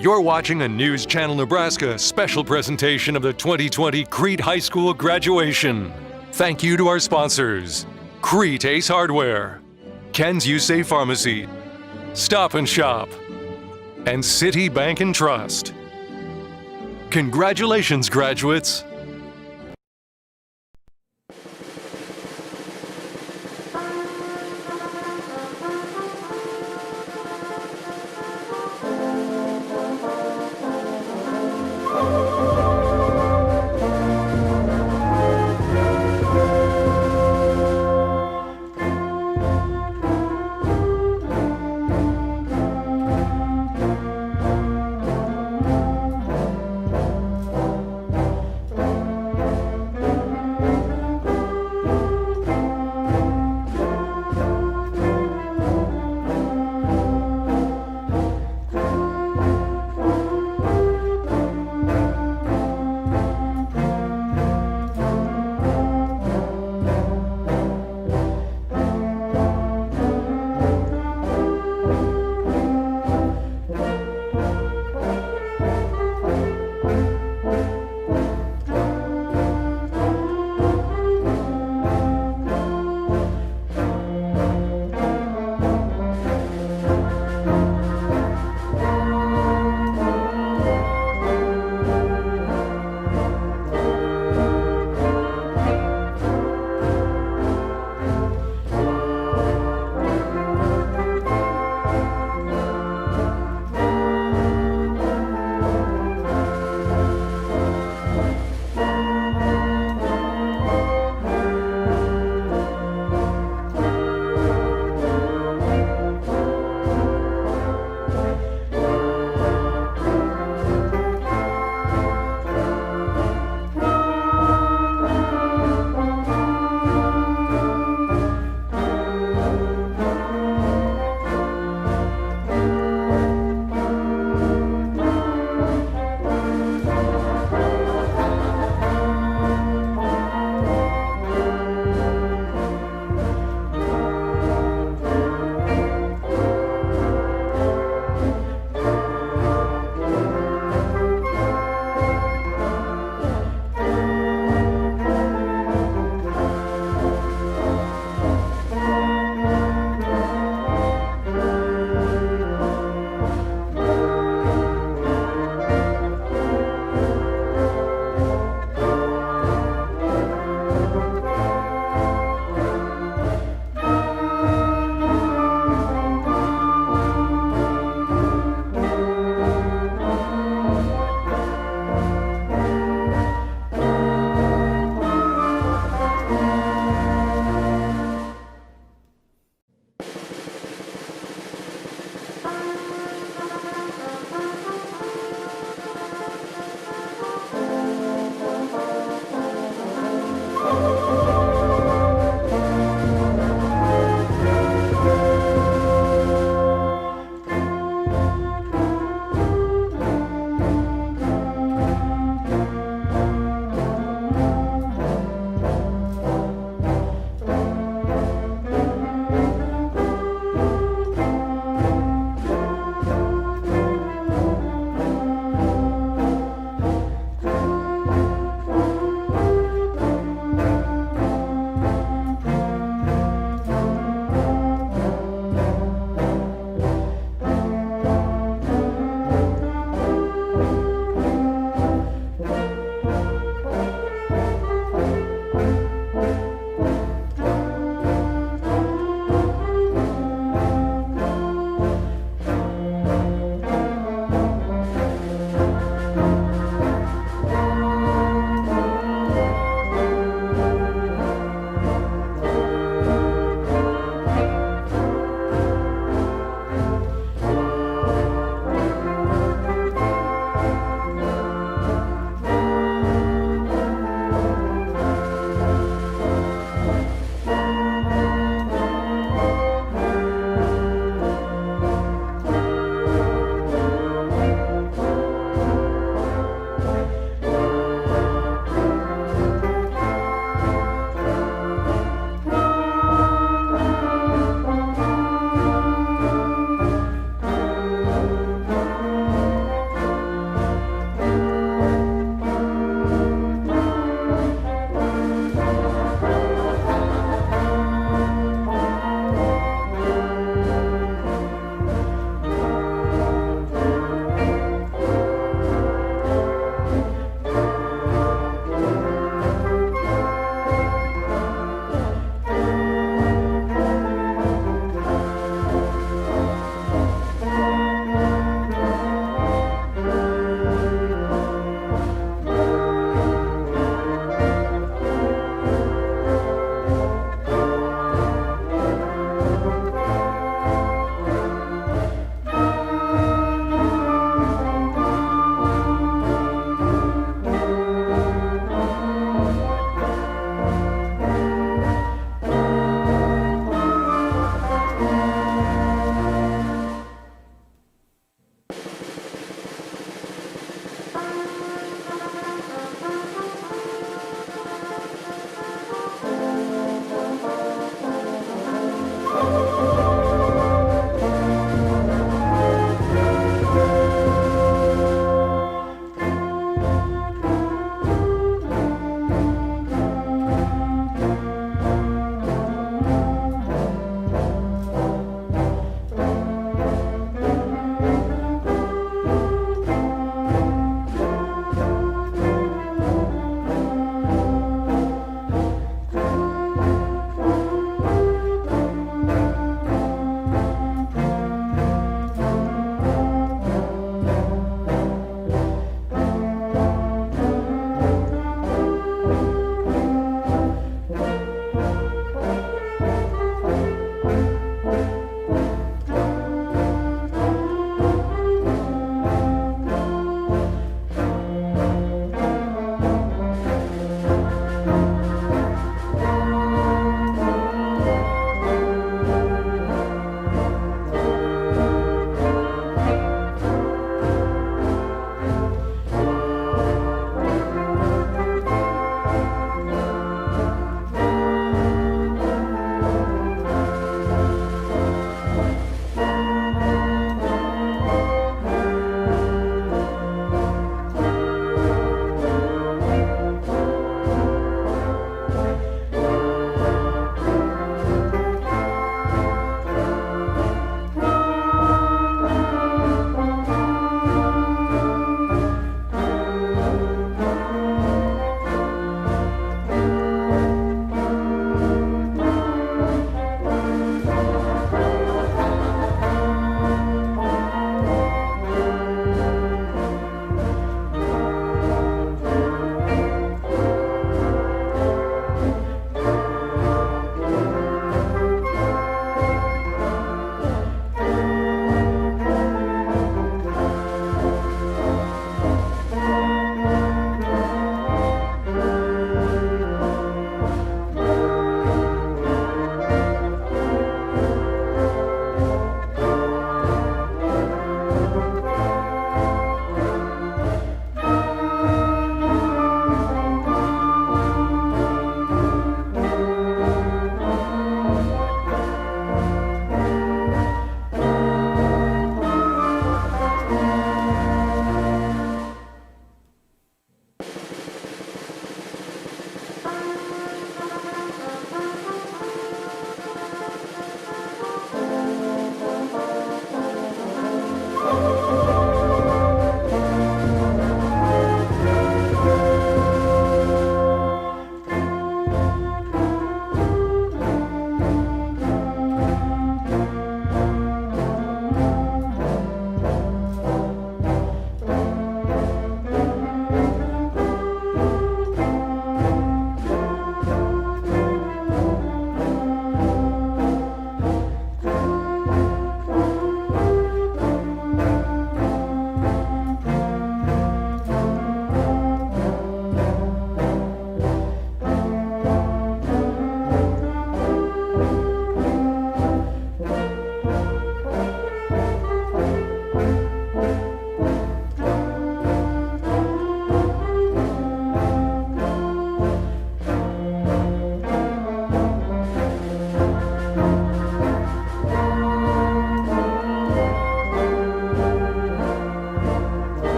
You're watching a News Channel Nebraska special presentation of the 2020 Crete High School graduation. Thank you to our sponsors, Crete Ace Hardware, Ken's You Save Pharmacy, Stop and Shop, and City Bank and Trust. Congratulations, graduates!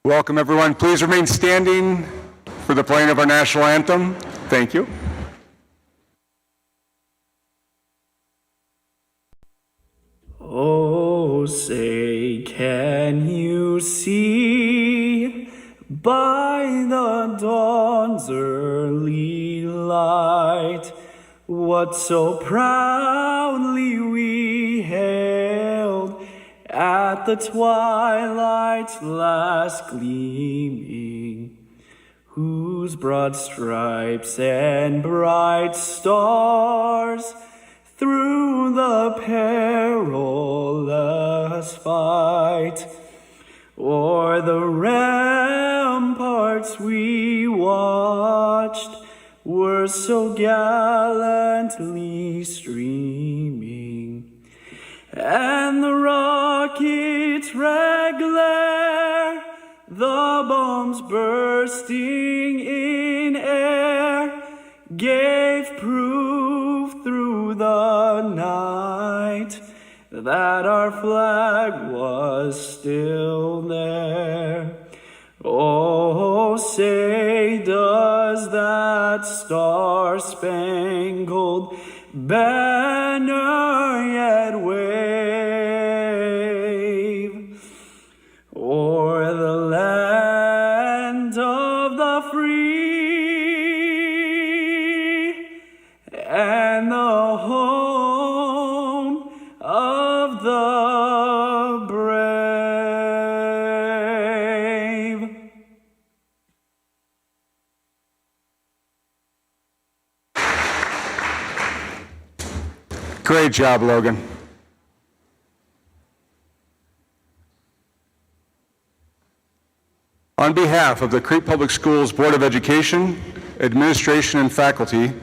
Welcome, everyone. Please remain standing for the playing of our national anthem. Thank you. Oh, say, can you see by the dawn's early light what so proudly we hailed at the twilight's last gleaming, whose broad stripes and bright stars through the perilous fight o'er the ramparts we watched were so gallantly streaming, and the rocket's red glare, the bombs bursting in air, gave proof through the night that our flag was still there. Oh, say, does that star-spangled banner yet wave o'er the land of the free and the home of the brave? Great job, Logan. On behalf of the Crete Public Schools Board of Education, Administration, and faculty,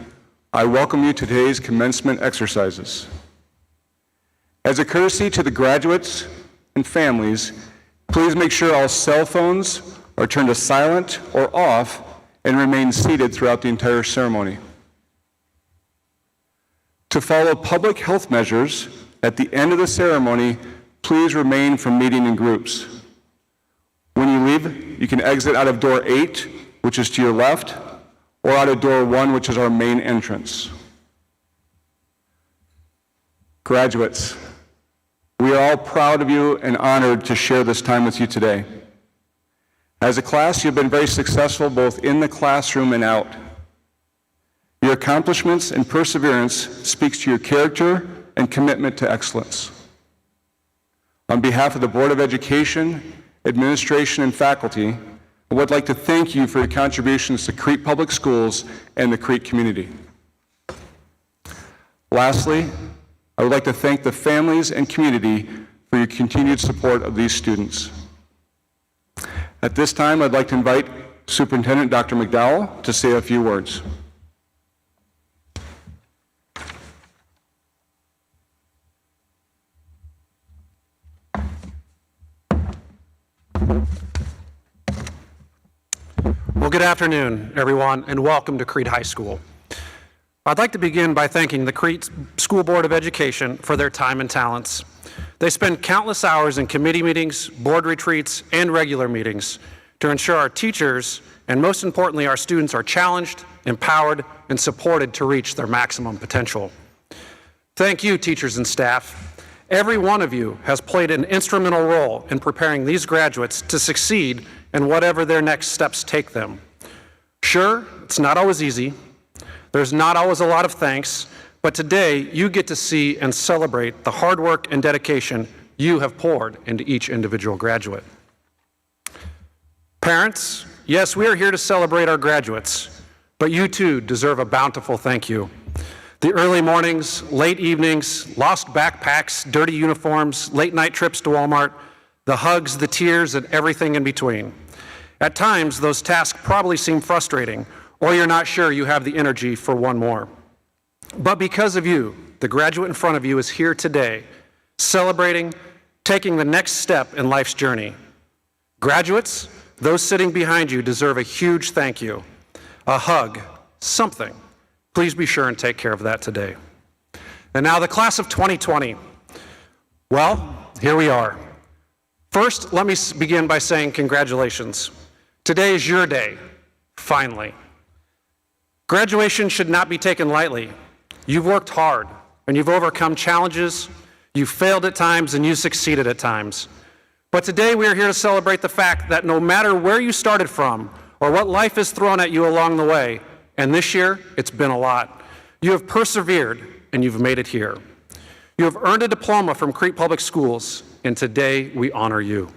I welcome you to today's commencement exercises. As a courtesy to the graduates and families, please make sure all cell phones are turned to silent or off and remain seated throughout the entire ceremony. To follow public health measures at the end of the ceremony, please remain from meeting in groups. When you leave, you can exit out of door 8, which is to your left, or out of door 1, which is our main entrance. Graduates, we are all proud of you and honored to share this time with you today. As a class, you've been very successful both in the classroom and out. Your accomplishments and perseverance speaks to your character and commitment to excellence. On behalf of the Board of Education, Administration, and faculty, I would like to thank you for your contributions to Crete Public Schools and the Crete community. Lastly, I would like to thank the families and community for your continued support of these students. At this time, I'd like to invite Superintendent Dr. McDowell to say a few words. Well, good afternoon, everyone, and welcome to Crete High School. I'd like to begin by thanking the Crete School Board of Education for their time and talents. They spend countless hours in committee meetings, board retreats, and regular meetings to ensure our teachers, and most importantly, our students are challenged, empowered, and supported to reach their maximum potential. Thank you, teachers and staff. Every one of you has played an instrumental role in preparing these graduates to succeed in whatever their next steps take them. Sure, it's not always easy. There's not always a lot of thanks, but today you get to see and celebrate the hard work and dedication you have poured into each individual graduate. Parents, yes, we are here to celebrate our graduates, but you too deserve a bountiful thank you. The early mornings, late evenings, lost backpacks, dirty uniforms, late night trips to Walmart, the hugs, the tears, and everything in between. At times, those tasks probably seem frustrating, or you're not sure you have the energy for one more. But because of you, the graduate in front of you is here today, celebrating, taking the next step in life's journey. Graduates, those sitting behind you deserve a huge thank you, a hug, something. Please be sure and take care of that today. And now the class of 2020. Well, here we are. First, let me begin by saying congratulations. Today is your day, finally. Graduation should not be taken lightly. You've worked hard, and you've overcome challenges. You've failed at times, and you succeeded at times. But today we are here to celebrate the fact that no matter where you started from or what life has thrown at you along the way, and this year, it's been a lot, you have persevered, and you've made it here. You have earned a diploma from Crete Public Schools, and today we honor you.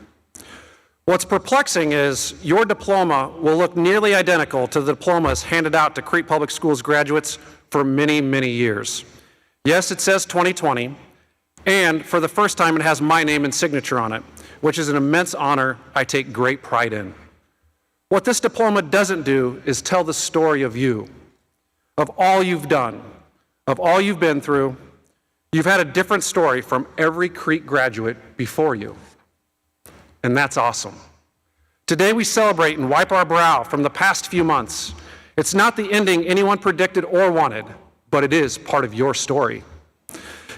What's perplexing is your diploma will look nearly identical to the diplomas handed out to Crete Public Schools graduates for many, many years. Yes, it says 2020, and for the first time it has my name and signature on it, which is an immense honor I take great pride in. What this diploma doesn't do is tell the story of you, of all you've done, of all you've been through. You've had a different story from every Crete graduate before you, and that's awesome. Today we celebrate and wipe our brow from the past few months. It's not the ending anyone predicted or wanted, but it is part of your story.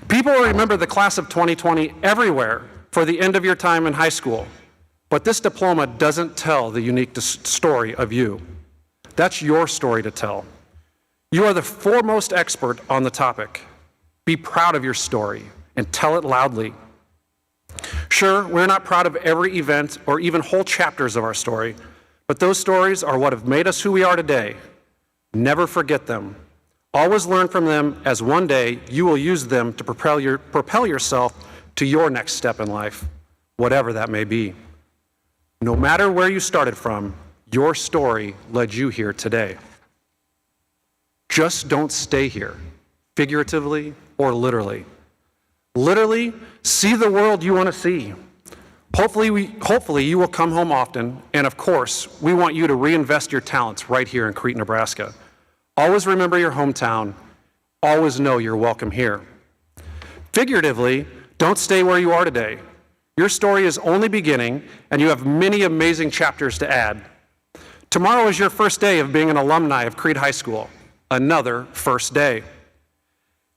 People will remember the class of 2020 everywhere for the end of your time in high school, but this diploma doesn't tell the unique story of you. That's your story to tell. You are the foremost expert on the topic. Be proud of your story and tell it loudly. Sure, we're not proud of every event or even whole chapters of our story, but those stories are what have made us who we are today. Never forget them. Always learn from them, as one day you will use them to propel yourself to your next step in life, whatever that may be. No matter where you started from, your story led you here today. Just don't stay here, figuratively or literally. Literally, see the world you want to see. Hopefully you will come home often, and of course, we want you to reinvest your talents right here in Crete, Nebraska. Always remember your hometown. Always know you're welcome here. Figuratively, don't stay where you are today. Your story is only beginning, and you have many amazing chapters to add. Tomorrow is your first day of being an alumni of Crete High School. Another first day.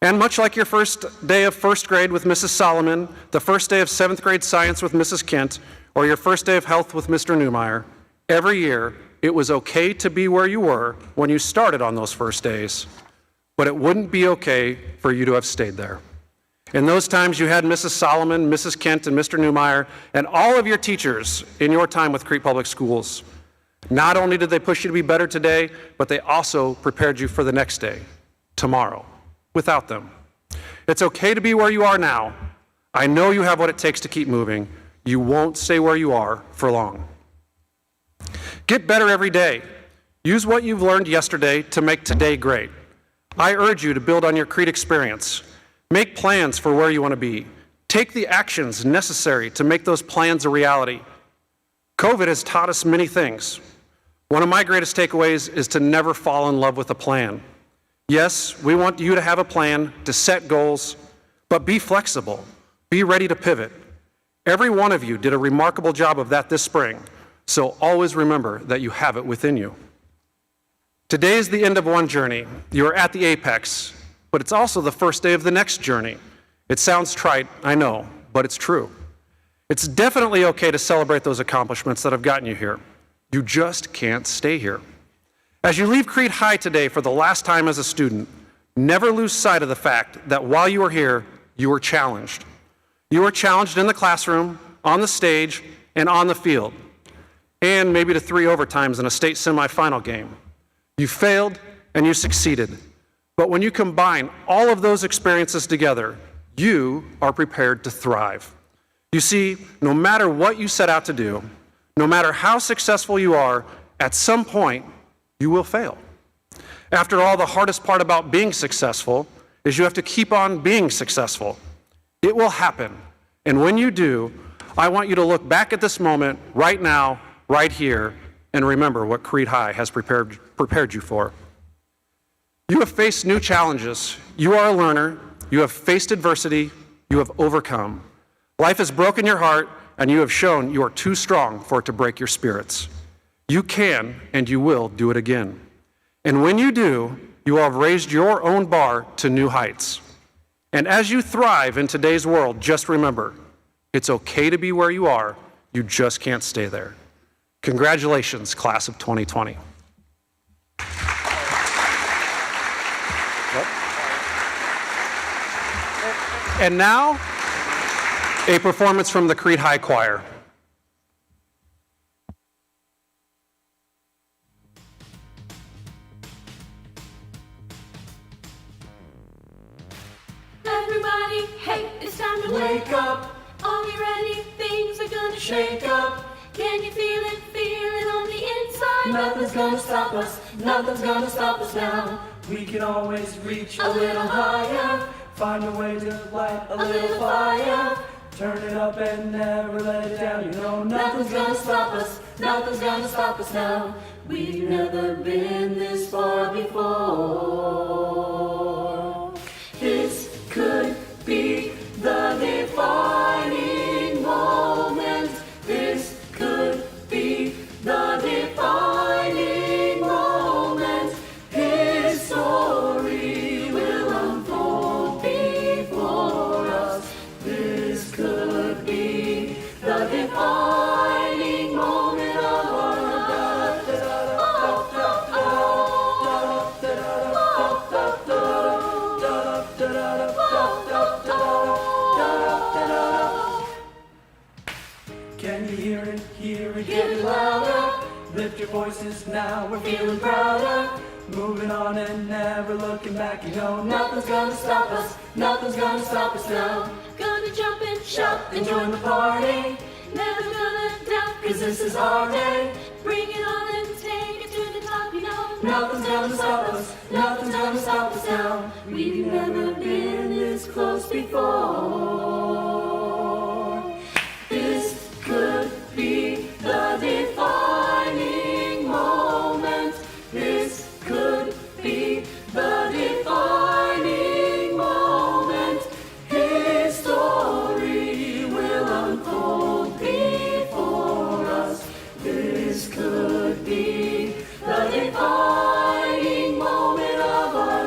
And much like your first day of first grade with Mrs. Solomon, the first day of 7th grade science with Mrs. Kent, or your first day of health with Mr. Newmeyer, every year it was okay to be where you were when you started on those first days, but it wouldn't be okay for you to have stayed there. In those times you had Mrs. Solomon, Mrs. Kent, and Mr. Newmeyer, and all of your teachers in your time with Crete Public Schools. Not only did they push you to be better today, but they also prepared you for the next day, tomorrow. Without them. It's okay to be where you are now. I know you have what it takes to keep moving. You won't stay where you are for long. Get better every day. Use what you've learned yesterday to make today great. I urge you to build on your Crete experience. Make plans for where you want to be. Take the actions necessary to make those plans a reality. COVID has taught us many things. One of my greatest takeaways is to never fall in love with a plan. Yes, we want you to have a plan, to set goals, but be flexible. Be ready to pivot. Every one of you did a remarkable job of that this spring, so always remember that you have it within you. Today is the end of one journey. You are at the apex, but it's also the first day of the next journey. It sounds trite, I know, but it's true. It's definitely okay to celebrate those accomplishments that have gotten you here. You just can't stay here. As you leave Crete High today for the last time as a student, never lose sight of the fact that while you are here, you were challenged. You were challenged in the classroom, on the stage, and on the field, and maybe to 3 overtimes in a state semifinal game. You failed and you succeeded. But when you combine all of those experiences together, you are prepared to thrive. You see, no matter what you set out to do, no matter how successful you are, at some point, you will fail. After all, the hardest part about being successful is you have to keep on being successful. It will happen. And when you do, I want you to look back at this moment right now, right here, and remember what Crete High has prepared you for. You have faced new challenges. You are a learner. You have faced adversity. You have overcome. Life has broken your heart, and you have shown you are too strong for it to break your spirits. You can and you will do it again. And when you do, you will have raised your own bar to new heights. And as you thrive in today's world, just remember, it's okay to be where you are, You just can't stay there. Congratulations, class of 2020. And now, a performance from the Crete High Choir. Everybody, hey, it's time to wake up. Are we ready? Things are gonna shake up. Can you feel it? Feel it on the inside. Nothing's gonna stop us, nothing's gonna stop us now. We can always reach a little higher. Find a way to light a little fire. Turn it up and never let it down. You know nothing's gonna stop us, nothing's gonna stop us now. We've never been this far before. This could be the defining moment. This could be the defining moment. History will unfold before us. This could be the defining moment of our Can you hear it? Hear it getting louder. Lift your voices now, we're feeling prouder. Moving on and never looking back. You know nothing's gonna stop us, nothing's gonna stop us now. Gonna jump and Shout and join the party, never gonna doubt. cause this is our day. Bring it on and take it to the top, you know. Nothing's gonna stop us, nothing's gonna stop us now. We've never been this close before. This could be the defining moment. This could be the defining moment. History will unfold before us. This could be the defining moment of our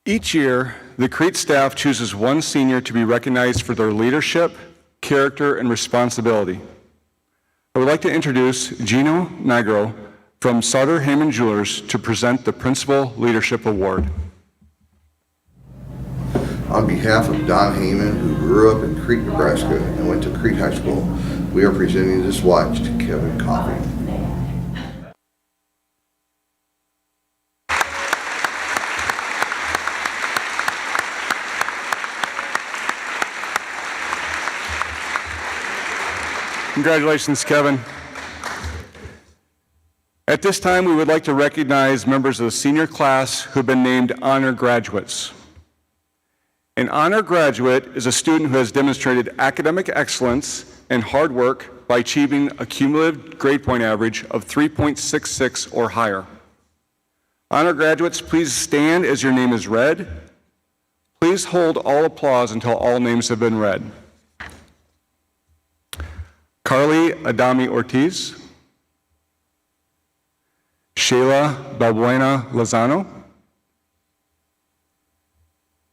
Each year, the Crete staff chooses one senior to be recognized for their leadership, character, and responsibility. I would like to introduce Gino Nigro from Sutter Heyman Jewelers to present the Principal Leadership Award. On behalf of Don Heyman, who grew up in Crete, Nebraska, and went to Crete High School, we are presenting this watch to Kevin Coffey. Congratulations, Kevin. At this time, we would like to recognize members of the senior class who have been named honor graduates. An honor graduate is a student who has demonstrated academic excellence and hard work by achieving a cumulative grade point average of 3.66 or higher. Honor graduates, please stand as your name is read. Please hold all applause until all names have been read. Carly Adami Ortiz, Shayla Balbuena Lozano,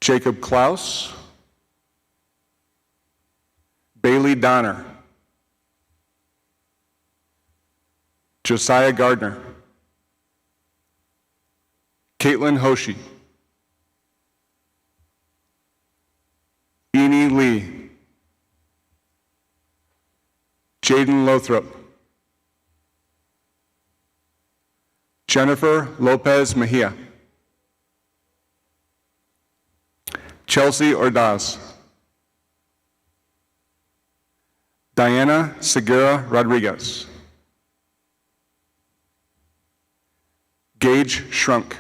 Jacob Klaus, Bailey Donner, Josiah Gardner, Caitlin Hoshi, Eni Lee, Jaden Lothrop, Jennifer Lopez Mejia, Chelsea Ordaz, Diana Segura Rodriguez, Gage Shrunk,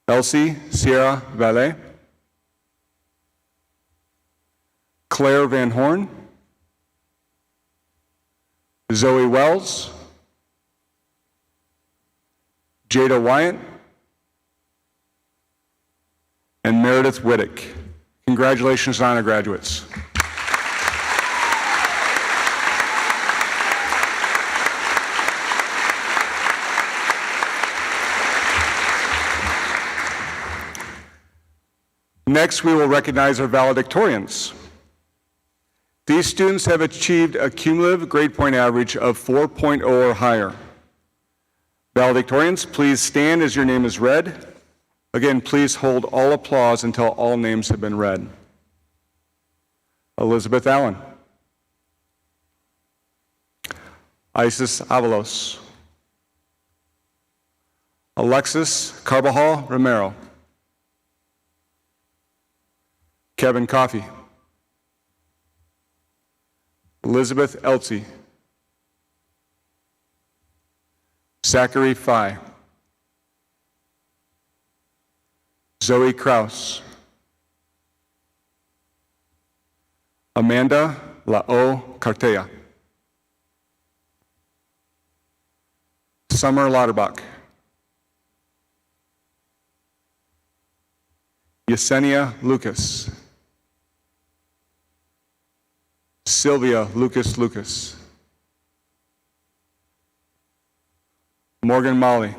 Elsie Sierra Valle, Claire Van Horn, Zoe Wells, Jada Wyatt, and Meredith Whittick. Congratulations, honor graduates. Next, we will recognize our valedictorians. These students have achieved a cumulative grade point average of 4.0 or higher. Valedictorians, please stand as your name is read. Again, please hold all applause until all names have been read. Elizabeth Allen, Isis Avalos, Alexis Carbajal Romero, Kevin Coffey, Elizabeth Eltsey, Zachary Fye, Zoe Kraus, Amanda Lao Cartea, Summer Lauterbach, Yesenia Lucas, Sylvia Lucas, Morgan Molly,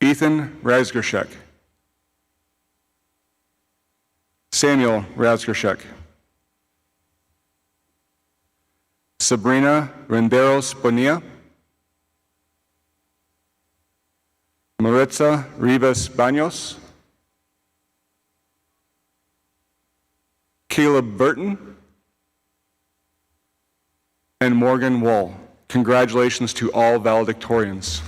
Ethan Razgershek, Samuel Razgershek, Sabrina Renderos Bonilla, Maritza Rivas Baños, Caleb Burton, and Morgan Wall. Congratulations to all valedictorians.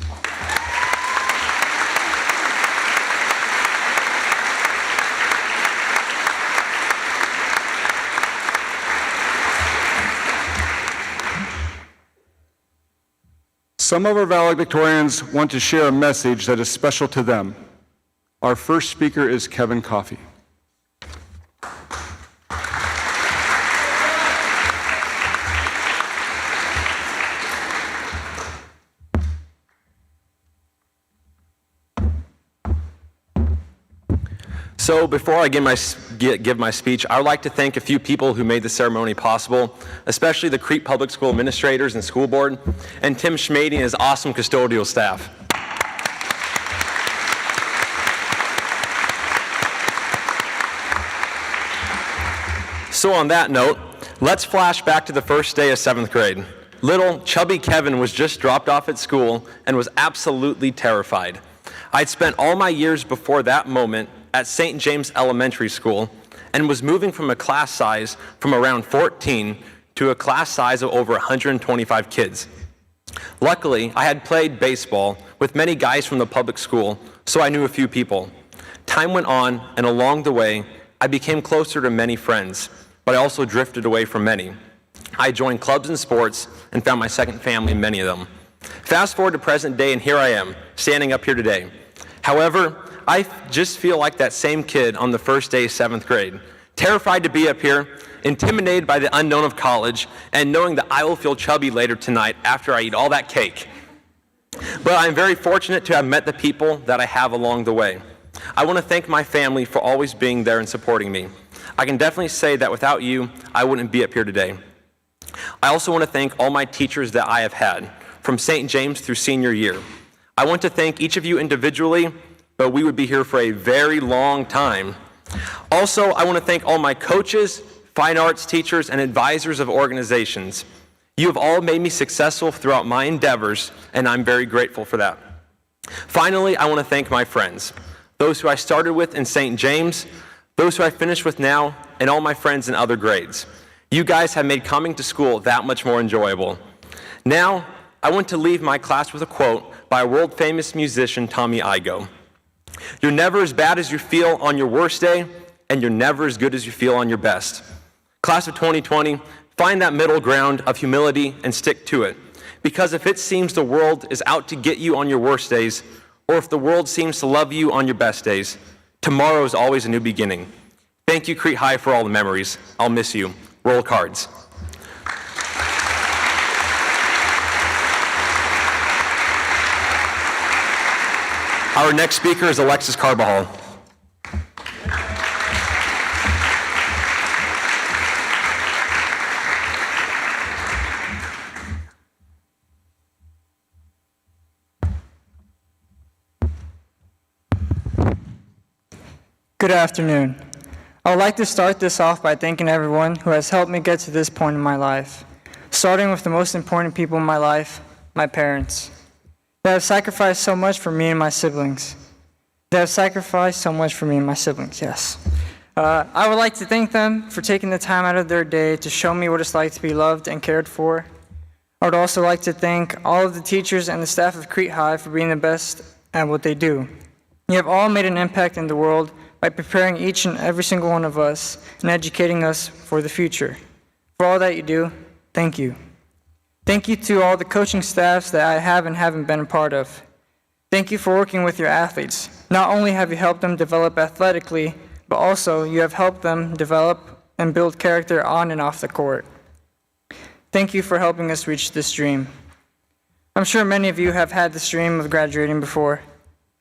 Some of our valedictorians want to share a message that is special to them. Our first speaker is Kevin Coffey. So before I give my speech, I would like to thank a few people who made the ceremony possible, especially the Crete Public School administrators and school board, and Tim Schmady and his awesome custodial staff. So on that note, let's flash back to the first day of 7th grade. Little chubby Kevin was just dropped off at school and was absolutely terrified. I'd spent all my years before that moment at St. James Elementary School and was moving from a class size from around 14 to a class size of over 125 kids. Luckily, I had played baseball with many guys from the public school, so I knew a few people. Time went on, and along the way, I became closer to many friends, but I also drifted away from many. I joined clubs and sports and found my second family in many of them. Fast forward to present day, and here I am, standing up here today. However, I just feel like that same kid on the first day of 7th grade, Terrified to be up here, intimidated by the unknown of college, and knowing that I will feel chubby later tonight after I eat all that cake. But I'm very fortunate to have met the people that I have along the way. I want to thank my family for always being there and supporting me. I can definitely say that without you, I wouldn't be up here today. I also want to thank all my teachers that I have had, from St. James through senior year. I want to thank each of you individually, but we would be here for a very long time. Also, I want to thank all my coaches, fine arts teachers, and advisors of organizations. You have all made me successful throughout my endeavors, and I'm very grateful for that. Finally, I want to thank my friends, those who I started with in St. James, those who I finished with now, and all my friends in other grades. You guys have made coming to school that much more enjoyable. Now, I want to leave my class with a quote by a world-famous musician, Tommy Igoe. You're never as bad as you feel on your worst day, and you're never as good as you feel on your best. Class of 2020, find that middle ground of humility and stick to it. Because if it seems the world is out to get you on your worst days, or if the world seems to love you on your best days, tomorrow is always a new beginning. Thank you, Crete High, for all the memories. I'll miss you. Roll cards. Our next speaker is Alexis Carbajal. Good afternoon. I would like to start this off by thanking everyone who has helped me get to this point in my life, starting with the most important people in my life, my parents. They have sacrificed so much for me and my siblings. Yes. I would like to thank them for taking the time out of their day to show me what it's like to be loved and cared for. I would also like to thank all of the teachers and the staff of Crete High for being the best at what they do. You have all made an impact in the world by preparing each and every single one of us and educating us for the future. For all that you do, thank you. Thank you to all the coaching staffs that I have and haven't been a part of. Thank you for working with your athletes. Not only have you helped them develop athletically, but also you have helped them develop and build character on and off the court. Thank you for helping us reach this dream. I'm sure many of you have had this dream of graduating before,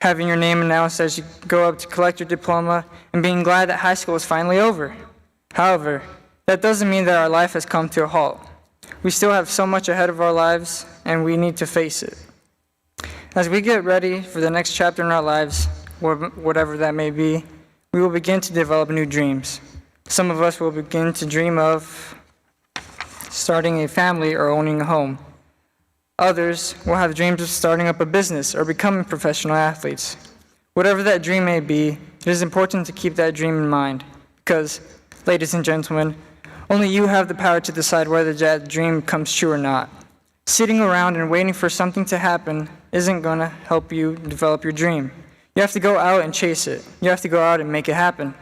having your name announced as you go up to collect your diploma and being glad that high school is finally over. However, that doesn't mean that our life has come to a halt. We still have so much ahead of our lives, and we need to face it. As we get ready for the next chapter in our lives, whatever that may be, we will begin to develop new dreams. Some of us will begin to dream of starting a family or owning a home. Others will have dreams of starting up a business or becoming professional athletes. Whatever that dream may be, it is important to keep that dream in mind because, ladies and gentlemen, only you have the power to decide whether that dream comes true or not. Sitting around and waiting for something to happen isn't going to help you develop your dream. You have to go out and chase it. You have to go out and make it happen.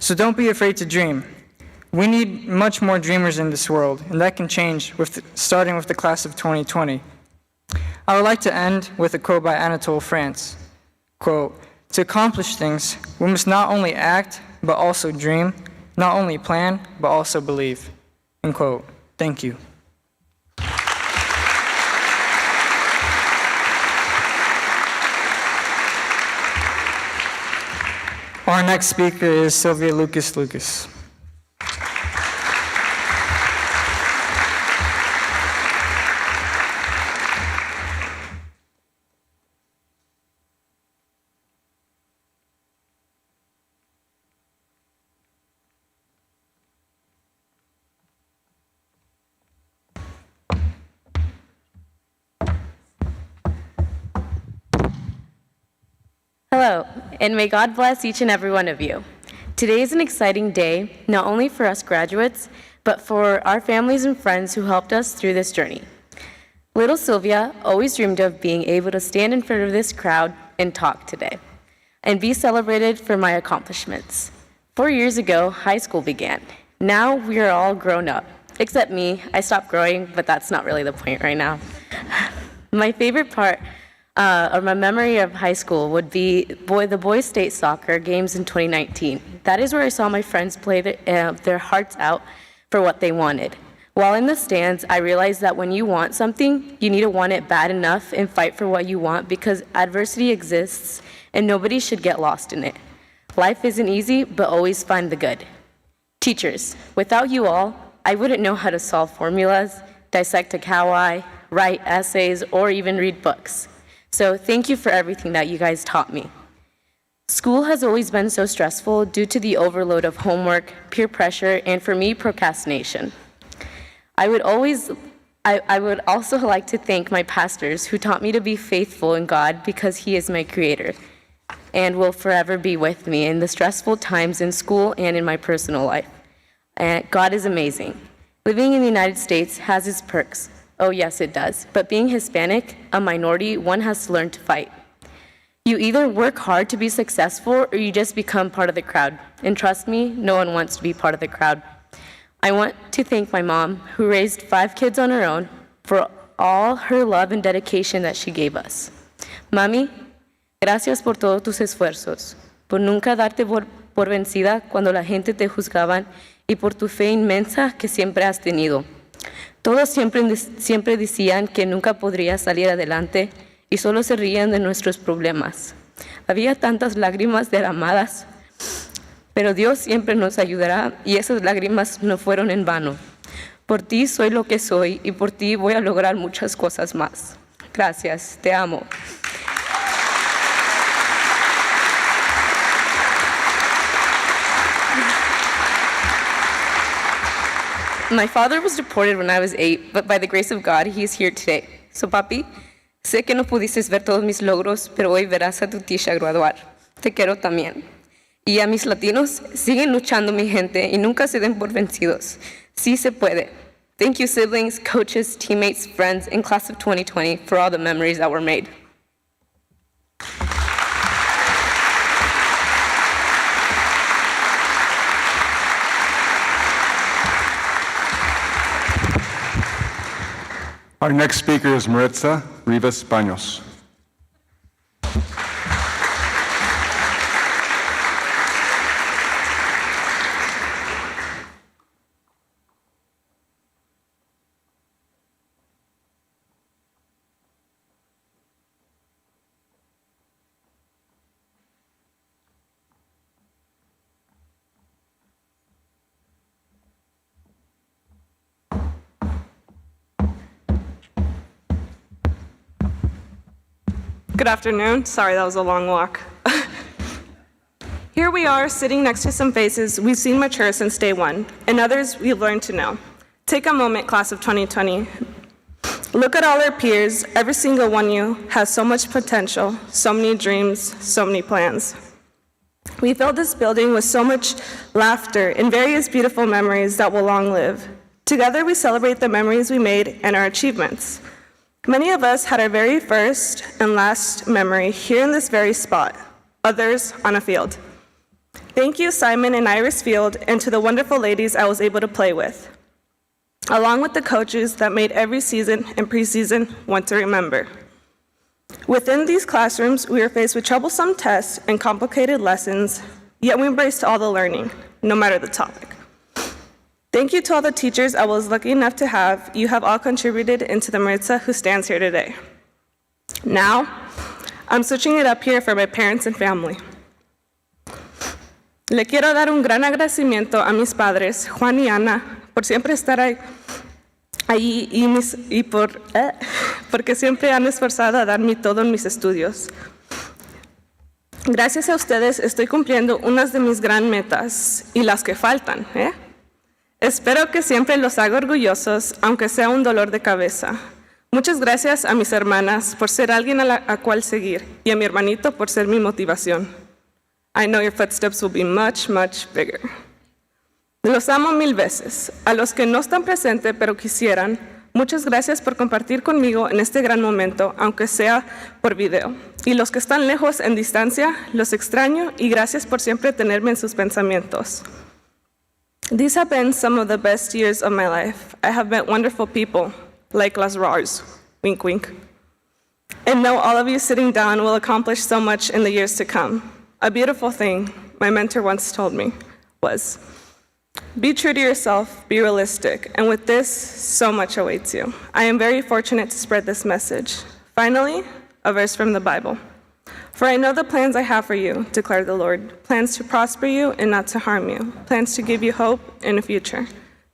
So don't be afraid to dream. We need much more dreamers in this world, and that can change starting with the class of 2020. I would like to end with a quote by Anatole France. Quote, "To accomplish things, we must not only act, but also dream, not only plan, but also believe." End quote. Thank you. Our next speaker is Sylvia Lucas. Hello, and may God bless each and every one of you. Today is an exciting day, not only for us graduates, but for our families and friends who helped us through this journey. Little Sylvia always dreamed of being able to stand in front of this crowd and talk today, and be celebrated for my accomplishments. 4 years ago, high school began. Now we are all grown up, except me. I stopped growing, but that's not really the point right now. My favorite part or my memory of high school would be the boys' state soccer games in 2019. That is where I saw my friends play their hearts out for what they wanted. While in the stands, I realized that when you want something, you need to want it bad enough and fight for what you want because adversity exists and nobody should get lost in it. Life isn't easy, but always find the good. Teachers, without you all, I wouldn't know how to solve formulas, dissect a cow eye, write essays, or even read books. So thank you for everything that you guys taught me. School has always been so stressful due to the overload of homework, peer pressure, and for me, procrastination. I would also like to thank my pastors who taught me to be faithful in God because He is my creator and will forever be with me in the stressful times in school and in my personal life. And God is amazing. Living in the United States has its perks. Oh yes, it does. But being Hispanic, a minority, one has to learn to fight. You either work hard to be successful or you just become part of the crowd. And trust me, no one wants to be part of the crowd. I want to thank my mom, who raised 5 kids on her own, for all her love and dedication that she gave us. Mami, gracias por todos tus esfuerzos, por nunca darte por vencida cuando la gente te juzgaban y por tu fe inmensa que siempre has tenido. Todos siempre decían que nunca podrías salir adelante y solo se rían de nuestros problemas. Había tantas lágrimas derramadas, pero Dios siempre nos ayudará y esas lágrimas no fueron en vano. Por ti soy lo que soy y por ti voy a lograr muchas cosas más. Gracias, te amo. My father was deported when I was 8, but by the grace of God, he is here today. So, papi, sé que no pudiste ver todos mis logros, pero hoy verás a tu tía graduar. Te quiero también. Y a mis latinos, siguen luchando, mi gente, y nunca se den por vencidos. Sí se puede. Thank you, siblings, coaches, teammates, friends, and class of 2020 for all the memories that were made. Our next speaker is Maritza Rivas Baños. Good afternoon. Sorry, that was a long walk. Here we are sitting next to some faces we've seen mature since day one, and others we've learned to know. Take a moment, class of 2020. Look at all our peers. Every single one of you has so much potential, so many dreams, so many plans. We filled this building with so much laughter and various beautiful memories that will long live. Together we celebrate the memories we made and our achievements. Many of us had our very first and last memory here in this very spot, others on a field. Thank you, Simon and Iris Field, and to the wonderful ladies I was able to play with, along with the coaches that made every season and preseason one to remember. Within these classrooms, we were faced with troublesome tests and complicated lessons, yet we embraced all the learning, no matter the topic. Thank you to all the teachers I was lucky enough to have. You have all contributed into the Maritza who stands here today. Now, I'm switching it up here for my parents and family. Le quiero dar un gran agradecimiento a mis padres, Juan y Ana, por siempre estar ahí y porque siempre han esforzado a darme todo en mis estudios. Gracias a ustedes estoy cumpliendo unas de mis gran metas y las que faltan, Espero que siempre los haga orgullosos, aunque sea un dolor de cabeza. Muchas gracias a mis hermanas por ser alguien a cual seguir y a mi hermanito por ser mi motivación. I know your footsteps will be much, much bigger. Los amo mil veces. A los que no están presentes pero quisieran, muchas gracias por compartir conmigo en este gran momento, aunque sea por video. Y los que están lejos en distancia, los extraño y gracias por siempre tenerme en sus pensamientos. These have been some of the best years of my life. I have met wonderful people, like Las Rars, wink, wink. and know all of you sitting down will accomplish so much in the years to come. A beautiful thing my mentor once told me was, be true to yourself, be realistic, and with this, so much awaits you. I am very fortunate to spread this message. Finally, a verse from the Bible. For I know the plans I have for you, declared the Lord, plans to prosper you and not to harm you, plans to give you hope in a future.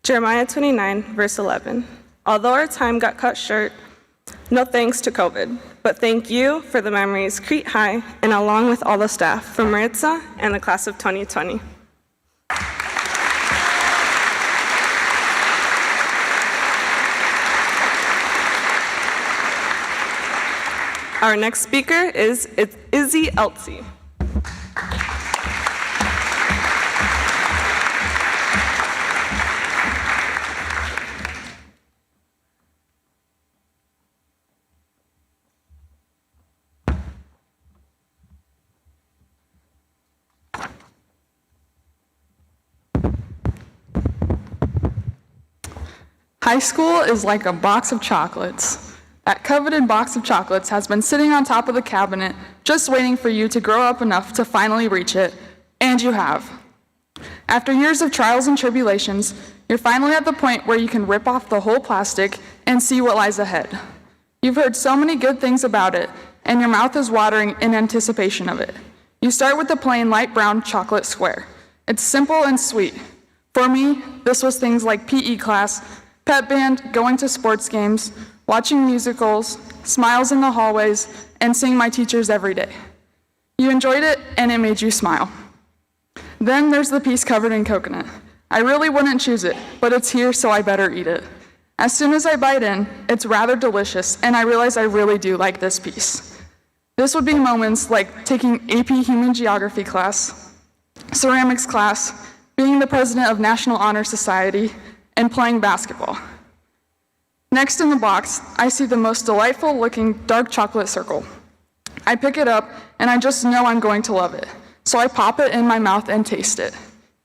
Jeremiah 29, verse 11. Although our time got cut short, no thanks to COVID, but thank you for the memories Crete High and along with all the staff from Maritza and the class of 2020. Our next speaker is Izzy Eltsey. High school is like a box of chocolates. That coveted box of chocolates has been sitting on top of the cabinet, just waiting for you to grow up enough to finally reach it, and you have. After years of trials and tribulations, you're finally at the point where you can rip off the whole plastic and see what lies ahead. You've heard so many good things about it, and your mouth is watering in anticipation of it. You start with the plain light brown chocolate square. It's simple and sweet. For me, this was things like PE class, pep band, going to sports games, watching musicals, smiles in the hallways, and seeing my teachers every day. You enjoyed it, and it made you smile. Then there's the piece covered in coconut. I really wouldn't choose it, but it's here, so I better eat it. As soon as I bite in, it's rather delicious, and I realize I really do like this piece. This would be moments like taking AP Human Geography class, ceramics class, being the president of National Honor Society, and playing basketball. Next in the box, I see the most delightful looking dark chocolate circle. I pick it up, and I just know I'm going to love it. So I pop it in my mouth and taste it.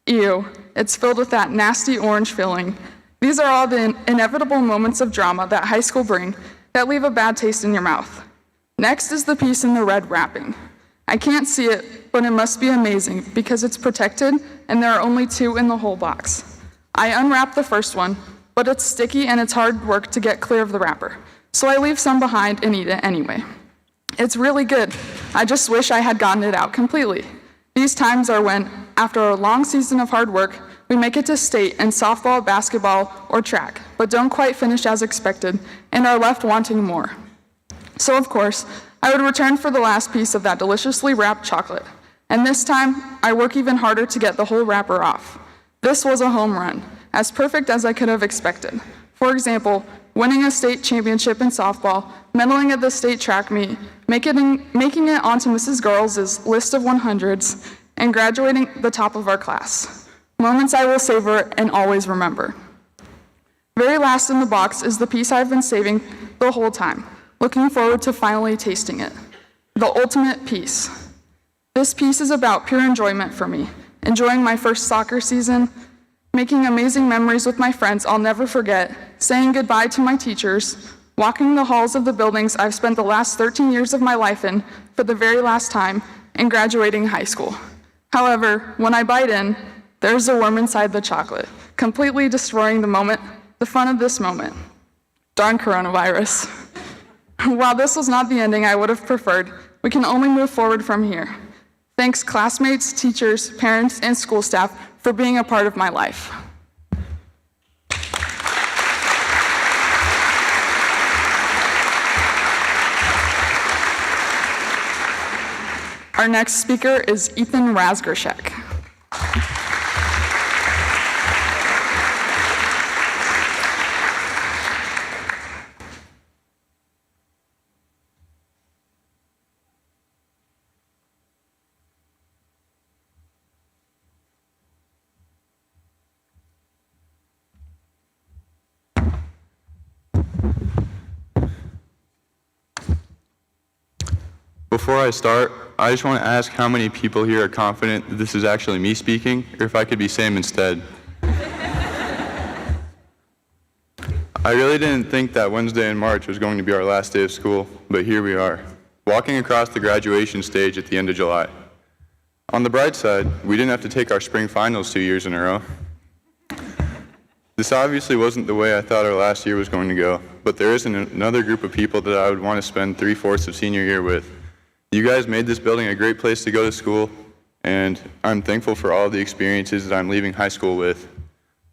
Ew, it's filled with that nasty orange filling. These are all the inevitable moments of drama that high school bring that leave a bad taste in your mouth. Next is the piece in the red wrapping. I can't see it, but it must be amazing because it's protected and there are only 2 in the whole box. I unwrap the first one, but it's sticky and it's hard work to get clear of the wrapper, so I leave some behind and eat it anyway. It's really good. I just wish I had gotten it out completely. These times are when, after a long season of hard work, we make it to state in softball, basketball, or track, but don't quite finish as expected and are left wanting more. So of course, I would return for the last piece of that deliciously wrapped chocolate, and this time, I work even harder to get the whole wrapper off. This was a home run, as perfect as I could have expected. For example, winning a state championship in softball, medaling at the state track meet, making it onto Mrs. Girls' list of 100s, and graduating the top of our class. Moments I will savor and always remember. Very last in the box is the piece I've been saving the whole time, looking forward to finally tasting it. The ultimate piece. This piece is about pure enjoyment for me, enjoying my first soccer season, making amazing memories with my friends I'll never forget, saying goodbye to my teachers, walking the halls of the buildings I've spent the last 13 years of my life in for the very last time, and graduating high school. However, when I bite in, there's a worm inside the chocolate, completely destroying the moment, the fun of this moment. Darn coronavirus. While this was not the ending I would have preferred, we can only move forward from here. Thanks classmates, teachers, parents, and school staff for being a part of my life. Our next speaker is Ethan Razgorshek. Before I start, I just want to ask how many people here are confident that this is actually me speaking, or if I could be Sam instead. I really didn't think that Wednesday in March was going to be our last day of school, but here we are, walking across the graduation stage at the end of July. On the bright side, we didn't have to take our spring finals 2 years in a row. This obviously wasn't the way I thought our last year was going to go, but there is another group of people that I would want to spend 3/4 of senior year with. You guys made this building a great place to go to school, and I'm thankful for all the experiences that I'm leaving high school with.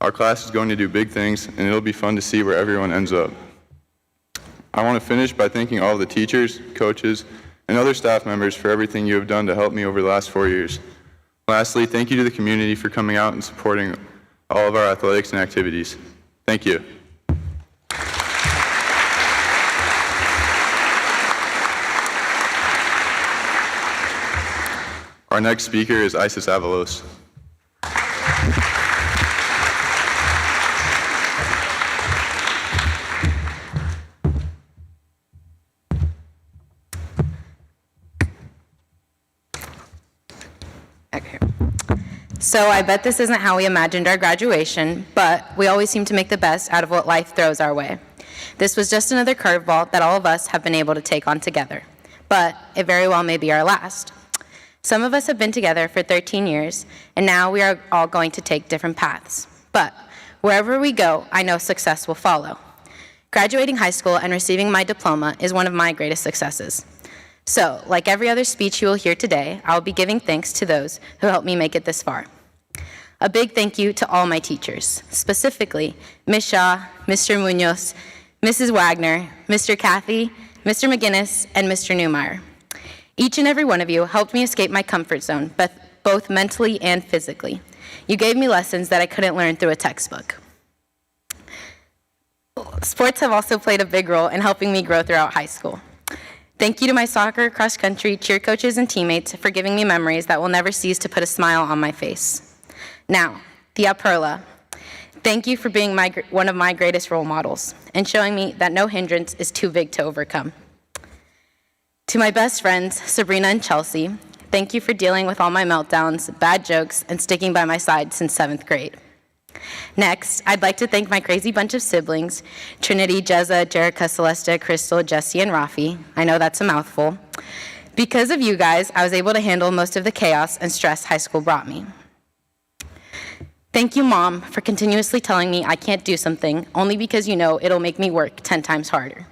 Our class is going to do big things, and it'll be fun to see where everyone ends up. I want to finish by thanking all the teachers, coaches, and other staff members for everything you have done to help me over the last 4 years. Lastly, thank you to the community for coming out and supporting all of our athletics and activities. Thank you. Our next speaker is Isis Avalos. Okay. So I bet this isn't how we imagined our graduation, but we always seem to make the best out of what life throws our way. This was just another curveball that all of us have been able to take on together, but it very well may be our last. Some of us have been together for 13 years, and now we are all going to take different paths. But wherever we go, I know success will follow. Graduating high school and receiving my diploma is one of my greatest successes. So, like every other speech you will hear today, I will be giving thanks to those who helped me make it this far. A big thank you to all my teachers, specifically Ms. Shaw, Mr. Munoz, Mrs. Wagner, Mr. Cathy, Mr. McGinnis, and Mr. Newmeyer. Each and every one of you helped me escape my comfort zone, both mentally and physically. You gave me lessons that I couldn't learn through a textbook. Sports have also played a big role in helping me grow throughout high school. Thank you to my soccer, cross country, cheer coaches, and teammates for giving me memories that will never cease to put a smile on my face. Now, Tia Perla, thank you for being one of my greatest role models and showing me that no hindrance is too big to overcome. To my best friends, Sabrina and Chelsea, thank you for dealing with all my meltdowns, bad jokes, and sticking by my side since 7th grade. Next, I'd like to thank my crazy bunch of siblings, Trinity, Jezza, Jerica, Celesta, Crystal, Jesse, and Rafi. I know that's a mouthful. Because of you guys, I was able to handle most of the chaos and stress high school brought me. Thank you, Mom, for continuously telling me I can't do something only because you know it'll make me work 10 times harder.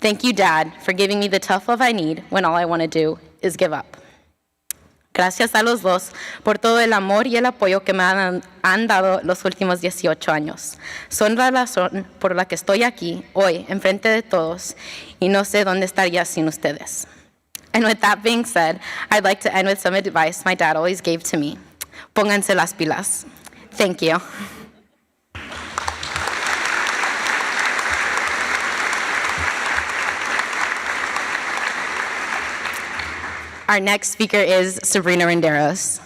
Thank you, Dad, for giving me the tough love I need when all I want to do is give up. Gracias a los dos por todo el amor y el apoyo que me han dado los últimos 18 años. Son la razón por la que estoy aquí hoy, enfrente de todos, y no sé dónde estaría sin ustedes. And with that being said, I'd like to end with some advice my dad always gave to me. Pónganse las pilas. Thank you. Our next speaker is Sabrina Renderos.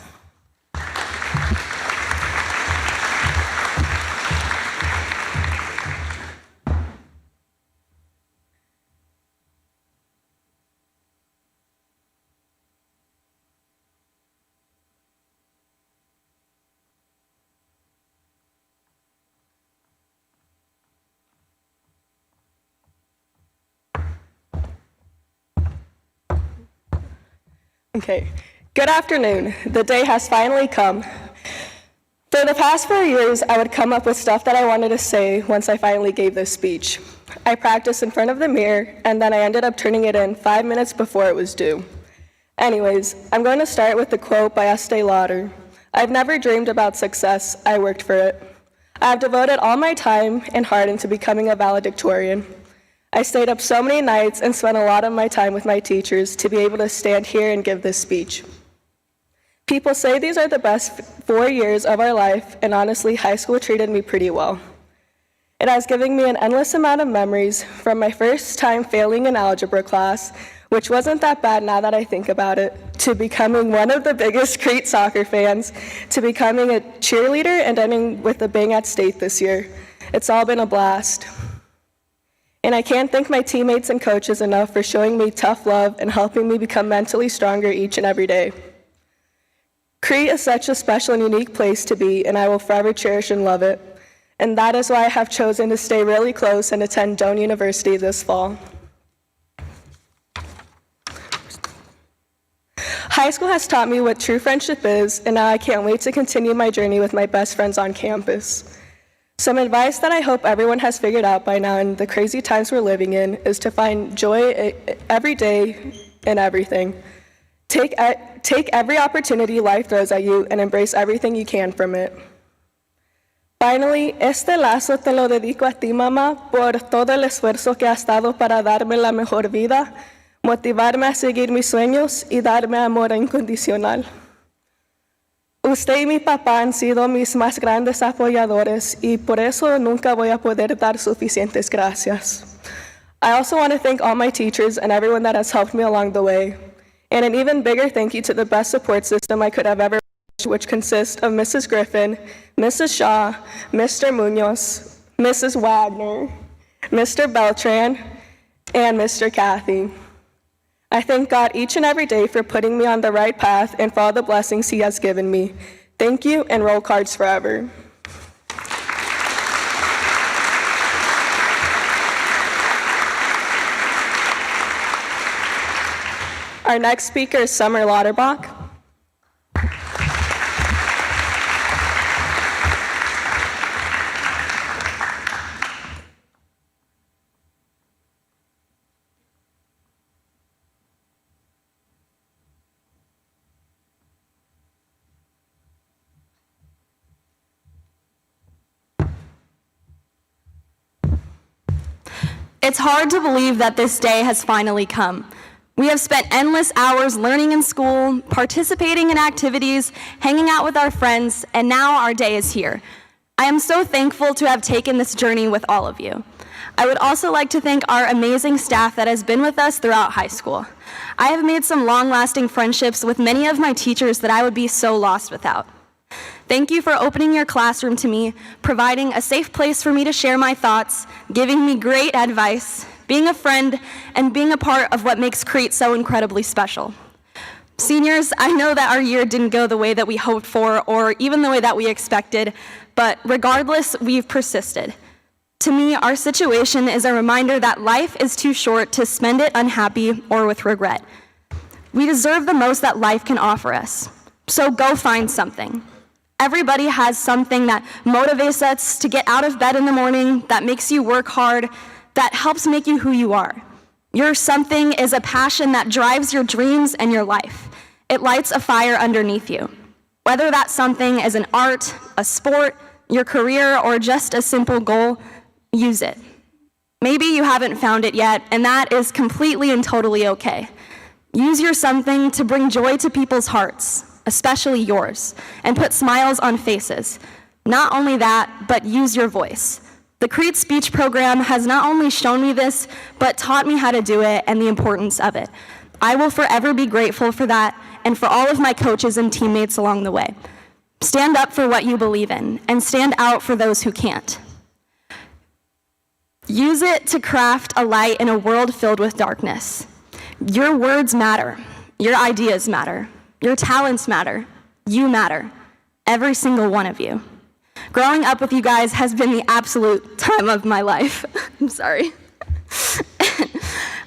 Okay, good afternoon. The day has finally come. For the past 4 years, I would come up with stuff that I wanted to say once I finally gave this speech. I practiced in front of the mirror, and then I ended up turning it in 5 minutes before it was due. Anyways, I'm going to start with the quote by Estee Lauder. I've never dreamed about success, I worked for it. I have devoted all my time and heart into becoming a valedictorian. I stayed up so many nights and spent a lot of my time with my teachers to be able to stand here and give this speech. People say these are the best 4 years of our life, and honestly, high school treated me pretty well. It has given me an endless amount of memories, from my first time failing in algebra class, which wasn't that bad now that I think about it, to becoming one of the biggest Crete soccer fans, to becoming a cheerleader and ending with a bang at state this year. It's all been a blast. And I can't thank my teammates and coaches enough for showing me tough love and helping me become mentally stronger each and every day. Crete is such a special and unique place to be, and I will forever cherish and love it. and that is why I have chosen to stay really close and attend Doane University this fall. High school has taught me what true friendship is, and now I can't wait to continue my journey with my best friends on campus. Some advice that I hope everyone has figured out by now in the crazy times we're living in is to find joy every day in everything. Take every opportunity life throws at you and embrace everything you can from it. Finally, este lazo te lo dedico a ti, mamá, por todo el esfuerzo que has dado para darme la mejor vida, motivarme a seguir mis sueños y darme amor incondicional. Usted y mi papá han sido mis más grandes apoyadores y por eso nunca voy a poder dar suficientes gracias. I also want to thank all my teachers and everyone that has helped me along the way. And an even bigger thank you to the best support system I could have ever reached, which consists of Mrs. Griffin, Mrs. Shaw, Mr. Munoz, Mrs. Wagner, Mr. Beltran, and Mr. Kathy. I thank God each and every day for putting me on the right path and for all the blessings He has given me. Thank you, and roll cards forever. Our next speaker is Summer Lauterbach. It's hard to believe that this day has finally come. We have spent endless hours learning in school, participating in activities, hanging out with our friends, and now our day is here. I am so thankful to have taken this journey with all of you. I would also like to thank our amazing staff that has been with us throughout high school. I have made some long-lasting friendships with many of my teachers that I would be so lost without. Thank you for opening your classroom to me, providing a safe place for me to share my thoughts, giving me great advice, being a friend, and being a part of what makes Crete so incredibly special. Seniors, I know that our year didn't go the way that we hoped for or even the way that we expected, but regardless, we've persisted. To me, our situation is a reminder that life is too short to spend it unhappy or with regret. We deserve the most that life can offer us, so go find something. Everybody has something that motivates us to get out of bed in the morning, that makes you work hard, that helps make you who you are. Your something is a passion that drives your dreams and your life. It lights a fire underneath you. Whether that something is an art, a sport, your career, or just a simple goal, use it. Maybe you haven't found it yet, and that is completely and totally okay. Use your something to bring joy to people's hearts, especially yours, and put smiles on faces. Not only that, but use your voice. The Crete speech program has not only shown me this, but taught me how to do it and the importance of it. I will forever be grateful for that and for all of my coaches and teammates along the way. Stand up for what you believe in and stand out for those who can't. Use it to craft a light in a world filled with darkness. Your words matter. Your ideas matter. Your talents matter. You matter. Every single one of you. Growing up with you guys has been the absolute time of my life. I'm sorry.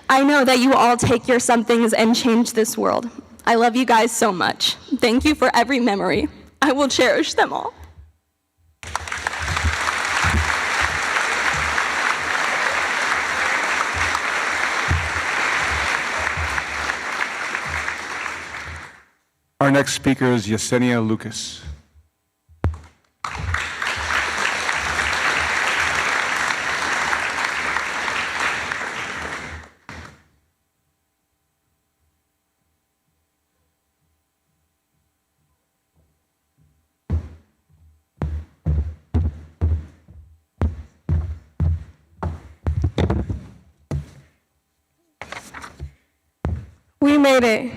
I know that you all take your somethings and change this world. I love you guys so much. Thank you for every memory. I will cherish them all. Our next speaker is Yesenia Lucas. We made it.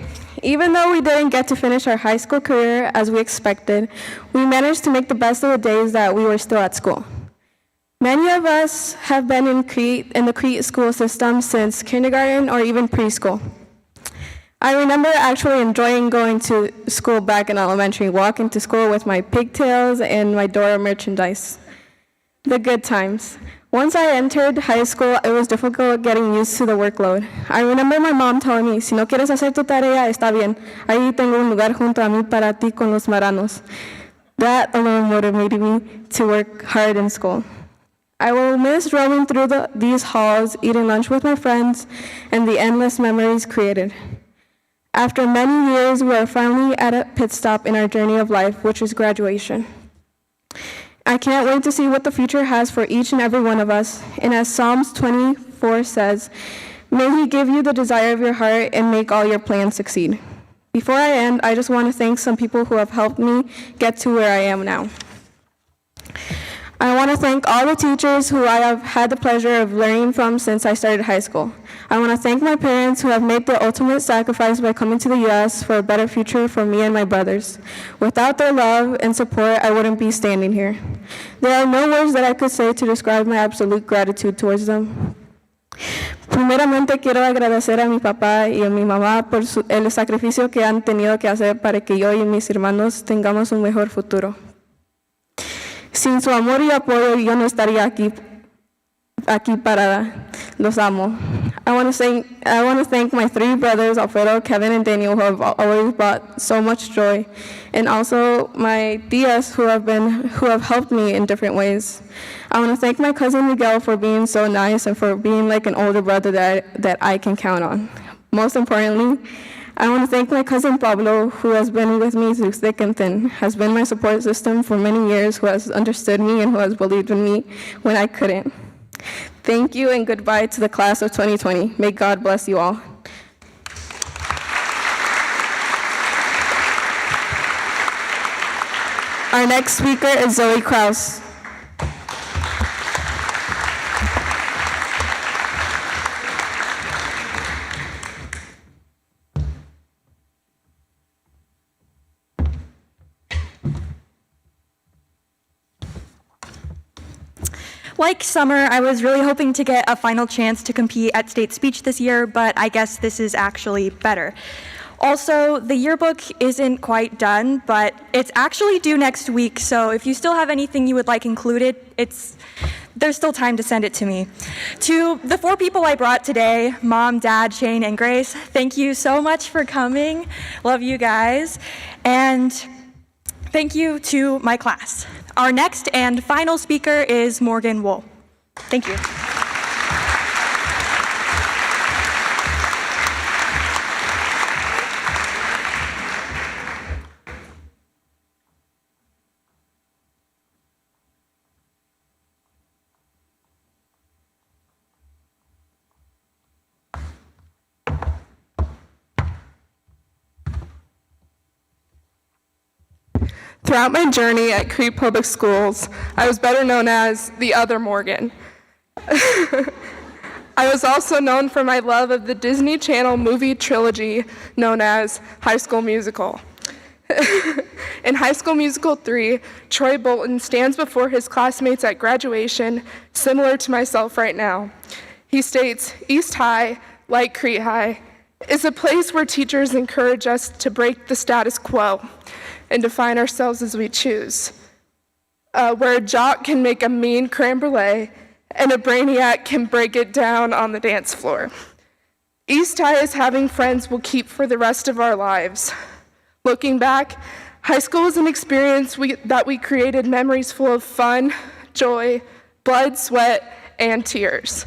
Even though we didn't get to finish our high school career as we expected, we managed to make the best of the days that we were still at school. Many of us have been in the Crete school system since kindergarten or even preschool. I remember actually enjoying going to school back in elementary, walking to school with my pigtails and my Dora merchandise. The The good times. Once I entered high school, it was difficult getting used to the workload. I remember my mom telling me, si no quieres hacer tu tarea, está bien. Ahí tengo un lugar junto a mí para ti con los maranos. That alone motivated me to work hard in school. I will miss roaming through these halls, eating lunch with my friends, and the endless memories created. After many years, we are finally at a pit stop in our journey of life, which is graduation. I can't wait to see what the future has for each and every one of us. And as Psalms 24 says, may He give you the desire of your heart and make all your plans succeed. Before I end, I just want to thank some people who have helped me get to where I am now. I want to thank all the teachers who I have had the pleasure of learning from since I started high school. I want to thank my parents who have made the ultimate sacrifice by coming to the U.S. for a better future for me and my brothers. Without their love and support, I wouldn't be standing here. There are no words that I could say to describe my absolute gratitude towards them. Primeramente quiero agradecer a mi papá y a mi mamá por el sacrificio que han tenido que hacer para que yo y mis hermanos tengamos un mejor futuro. Sin su amor y apoyo, yo no estaría aquí parada. Los amo. I want to thank my three brothers, Alfredo, Kevin, and Daniel, who have always brought so much joy, and also my tias who have helped me in different ways. I want to thank my cousin Miguel for being so nice and for being like an older brother that I can count on. Most importantly, I want to thank my cousin Pablo, who has been with me through thick and thin, has been my support system for many years, who has understood me and who has believed in me when I couldn't. Thank you and goodbye to the class of 2020. May God bless you all. Our next speaker is Zoe Kraus. Like Summer, I was really hoping to get a final chance to compete at State Speech this year, but I guess this is actually better. Also, the yearbook isn't quite done, but it's actually due next week, so if you still have anything you would like included, there's still time to send it to me. To the 4 people I brought today, Mom, Dad, Shane, and Grace, thank you so much for coming. Love you guys. And thank you to my class. Our next and final speaker is Morgan Wool. Thank you. Throughout my journey at Crete Public Schools, I was better known as the other Morgan. I was also known for my love of the Disney Channel movie trilogy known as High School Musical. In High School Musical 3, Troy Bolton stands before his classmates at graduation, similar to myself right now. He states, "East High, like Crete High, is a place where teachers encourage us to break the status quo and define ourselves as we choose, where a jock can make a mean creme brulee and a brainiac can break it down on the dance floor. East High is having friends we'll keep for the rest of our lives. Looking back, high school was an experience that we created memories full of fun, joy, blood, sweat, and tears.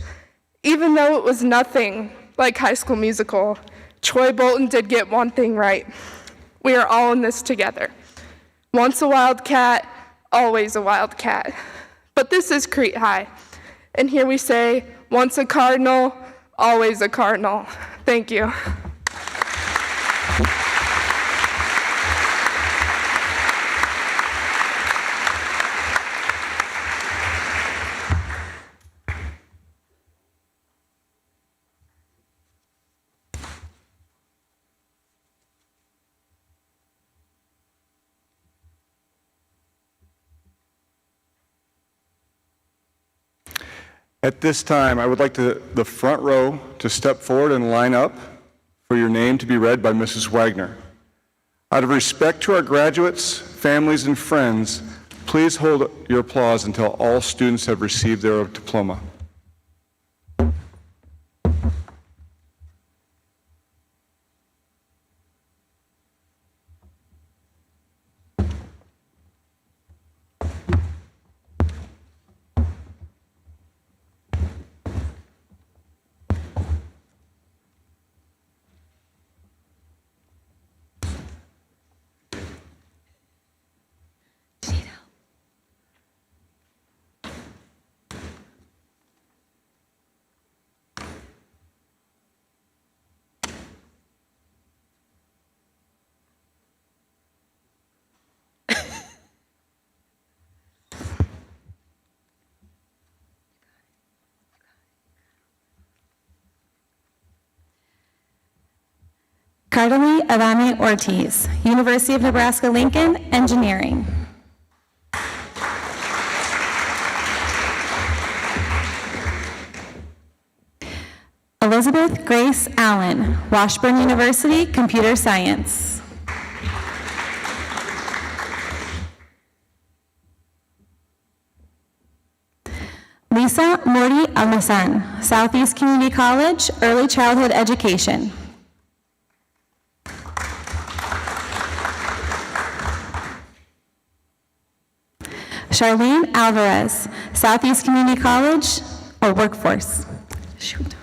Even though it was nothing like High School Musical, Troy Bolton did get one thing right. We are all in this together. Once a wildcat, always a wildcat. But this is Crete High. And here we say, once a cardinal, always a cardinal. Thank you. At this time, I would like the front row to step forward and line up for your name to be read by Mrs. Wagner. Out of respect to our graduates, families, and friends, Please hold your applause until all students have received their diploma. Carly Adame Ortiz, University of Nebraska-Lincoln, Engineering. Elizabeth Grace Allen, Washburn University, Computer Science. Lisa Morty Almazan, Southeast Community College, Early Childhood Education. Charlene Alvarez, Southeast Community College, or Workforce. Shoot.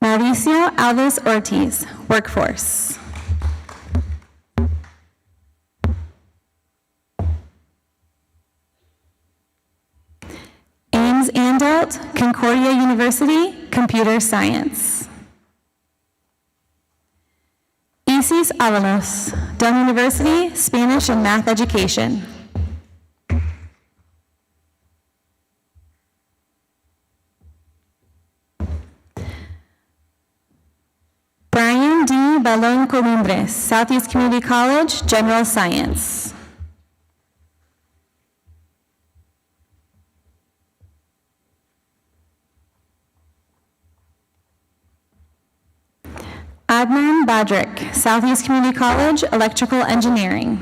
Mauricio Alves Ortiz, Workforce. Ames Andelt, Concordia University, Computer Science. Isis Avalos, Dunn University, Spanish and Math Education. Brian D. Balón Columbres, Southeast Community College, General Science. Adnan Badrick, Southeast Community College, Electrical Engineering.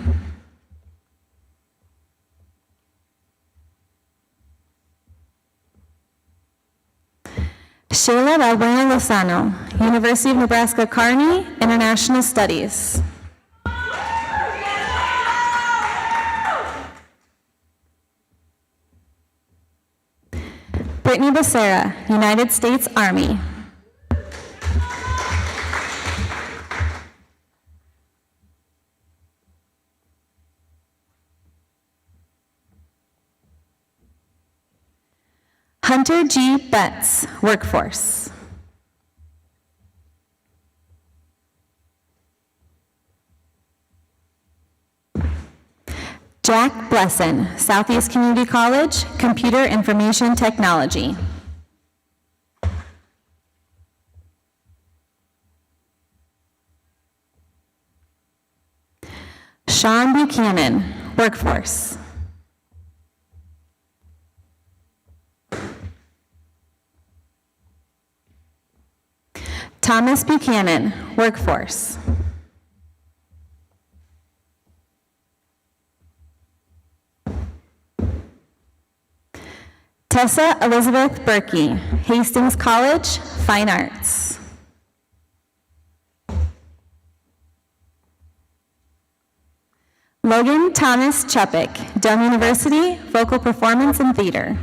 Sheila Balbuena Lozano, University of Nebraska Kearney, International Studies. Brittany Becerra, United States Army. Hunter G. Betts, Workforce. Jack Blesson, Southeast Community College, Computer Information Technology. Sean Buchanan, Workforce. Thomas Buchanan, Workforce. Tessa Elizabeth Berkey, Hastings College, Fine Arts. Logan Thomas Chupik, Dunn University, Vocal Performance and Theater.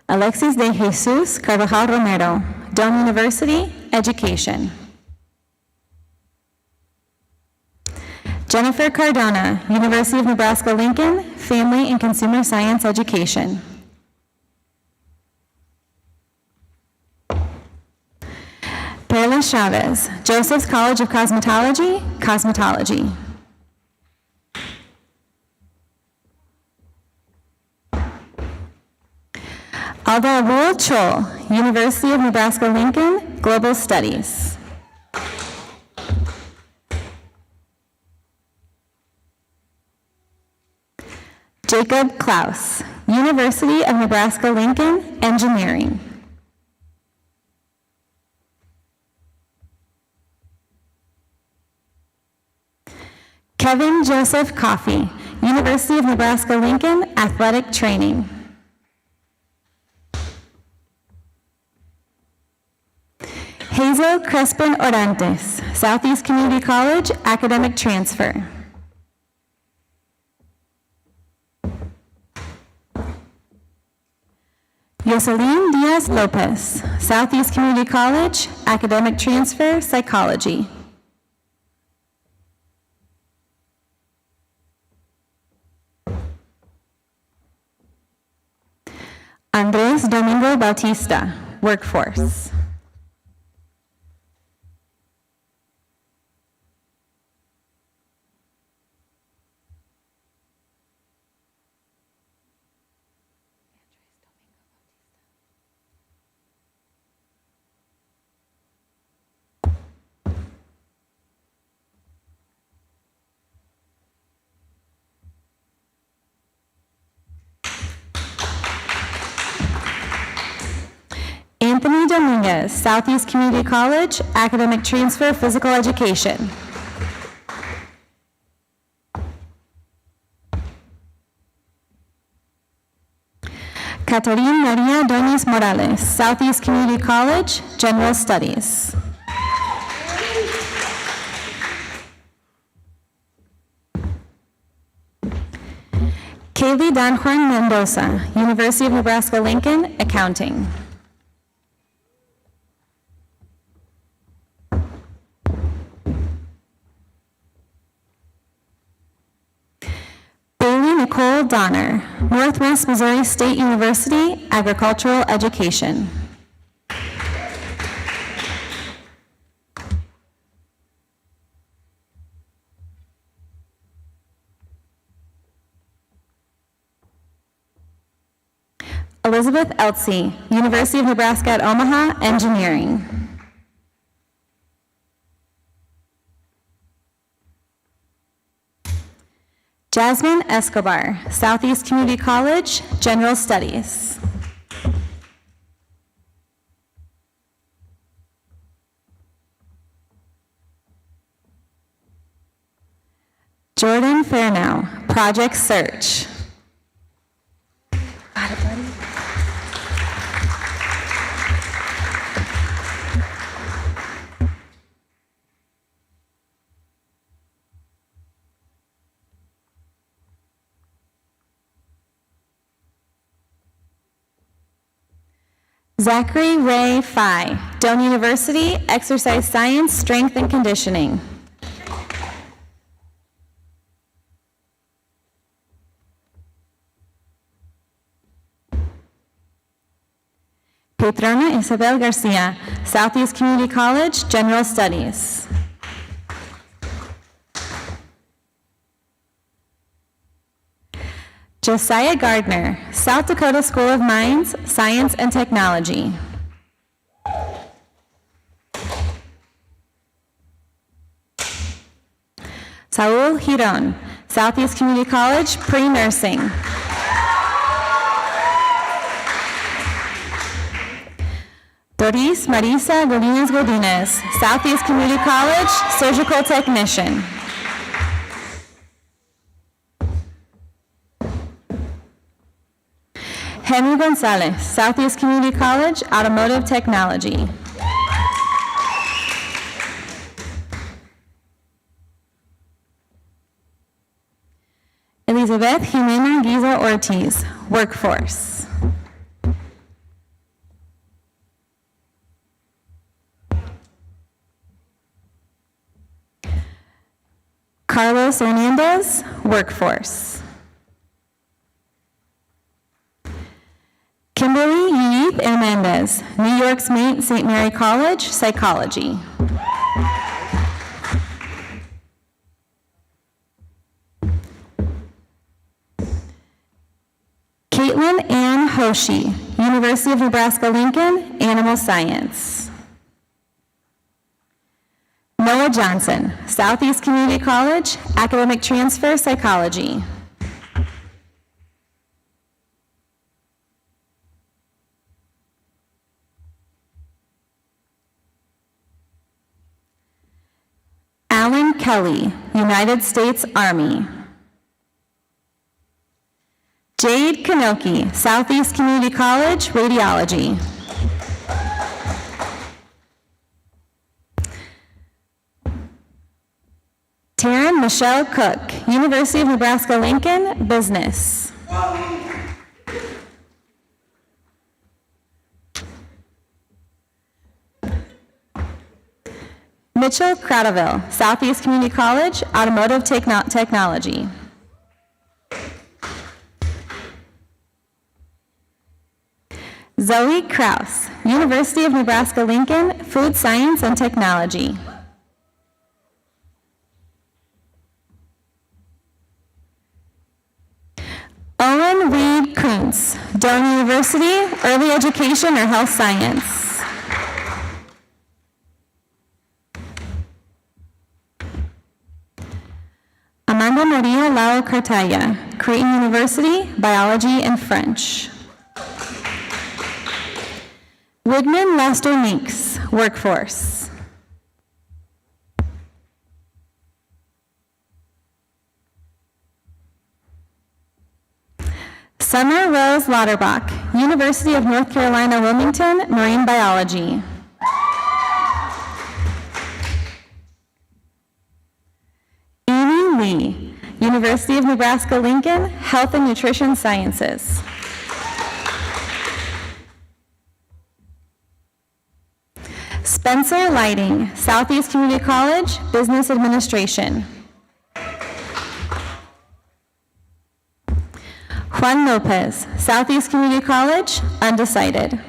Alexis de Jesus Carvajal Romero, Dunn University, Education. Jennifer Cardona, University of Nebraska-Lincoln, Family and Consumer Science Education. Perla Chavez, Joseph's College of Cosmetology, Cosmetology. Alda Abul Chol, University of Nebraska-Lincoln, Global Studies. Jacob Klaus, University of Nebraska-Lincoln, Engineering. Kevin Joseph Coffey, University of Nebraska-Lincoln, Athletic Training. Hazel Crespin Orantes, Southeast Community College, Academic Transfer. Yoselin Diaz Lopez, Southeast Community College, Academic Transfer, Psychology. Andres Domingo Bautista, Workforce. Anthony Dominguez, Southeast Community College, Academic Transfer, Physical Education. Catarina Maria Doñez Morales, Southeast Community College, General Studies. Kaylee Don Juan Mendoza, University of Nebraska-Lincoln, Accounting. Nicole Donner, Northwest Missouri State University, Agricultural Education. Elizabeth Eltsey, University of Nebraska at Omaha, Engineering. Jasmine Escobar, Southeast Community College, General Studies. Jordan Fairnow, Project Search. Got it, buddy. Zachary Ray Fye, Doane University, Exercise Science, Strength and Conditioning. Petrona Isabel Garcia, Southeast Community College, General Studies. Josiah Gardner, South Dakota School of Mines, Science and Technology. Saul Giron, Southeast Community College, Pre-Nursing. Doris Marisa Godinez Godinez, Southeast Community College, Surgical Technician. Henry Gonzalez, Southeast Community College, Automotive Technology. Elizabeth Jimena Guiza Ortiz, Workforce. Carlos Hernandez, Workforce. Kimberly Yith Hernandez, New York's St. Mary College, Psychology. Caitlin Ann Hoshi, University of Nebraska-Lincoln, Animal Science. Noah Johnson, Southeast Community College, Academic Transfer, Psychology. Kelly, United States Army. Jade Kanoki, Southeast Community College, Radiology. Taryn Michelle Cook, University of Nebraska-Lincoln, Business. Mitchell Cradaville, Southeast Community College, Automotive Technology. Zoe Kraus, University of Nebraska-Lincoln, Food Science and Technology. Owen Reed Kuntz, Doane University, Early Education or Health Science. Amanda Maria Lau Cartaya, Creighton University, Biology and French. Wigman Lester Meeks, Workforce. Summer Rose Lauterbach, University of North Carolina, Wilmington, Marine Biology. Amy Lee, University of Nebraska-Lincoln, Health and Nutrition Sciences. Spencer Lighting, Southeast Community College, Business Administration. Juan Lopez, Southeast Community College, undecided.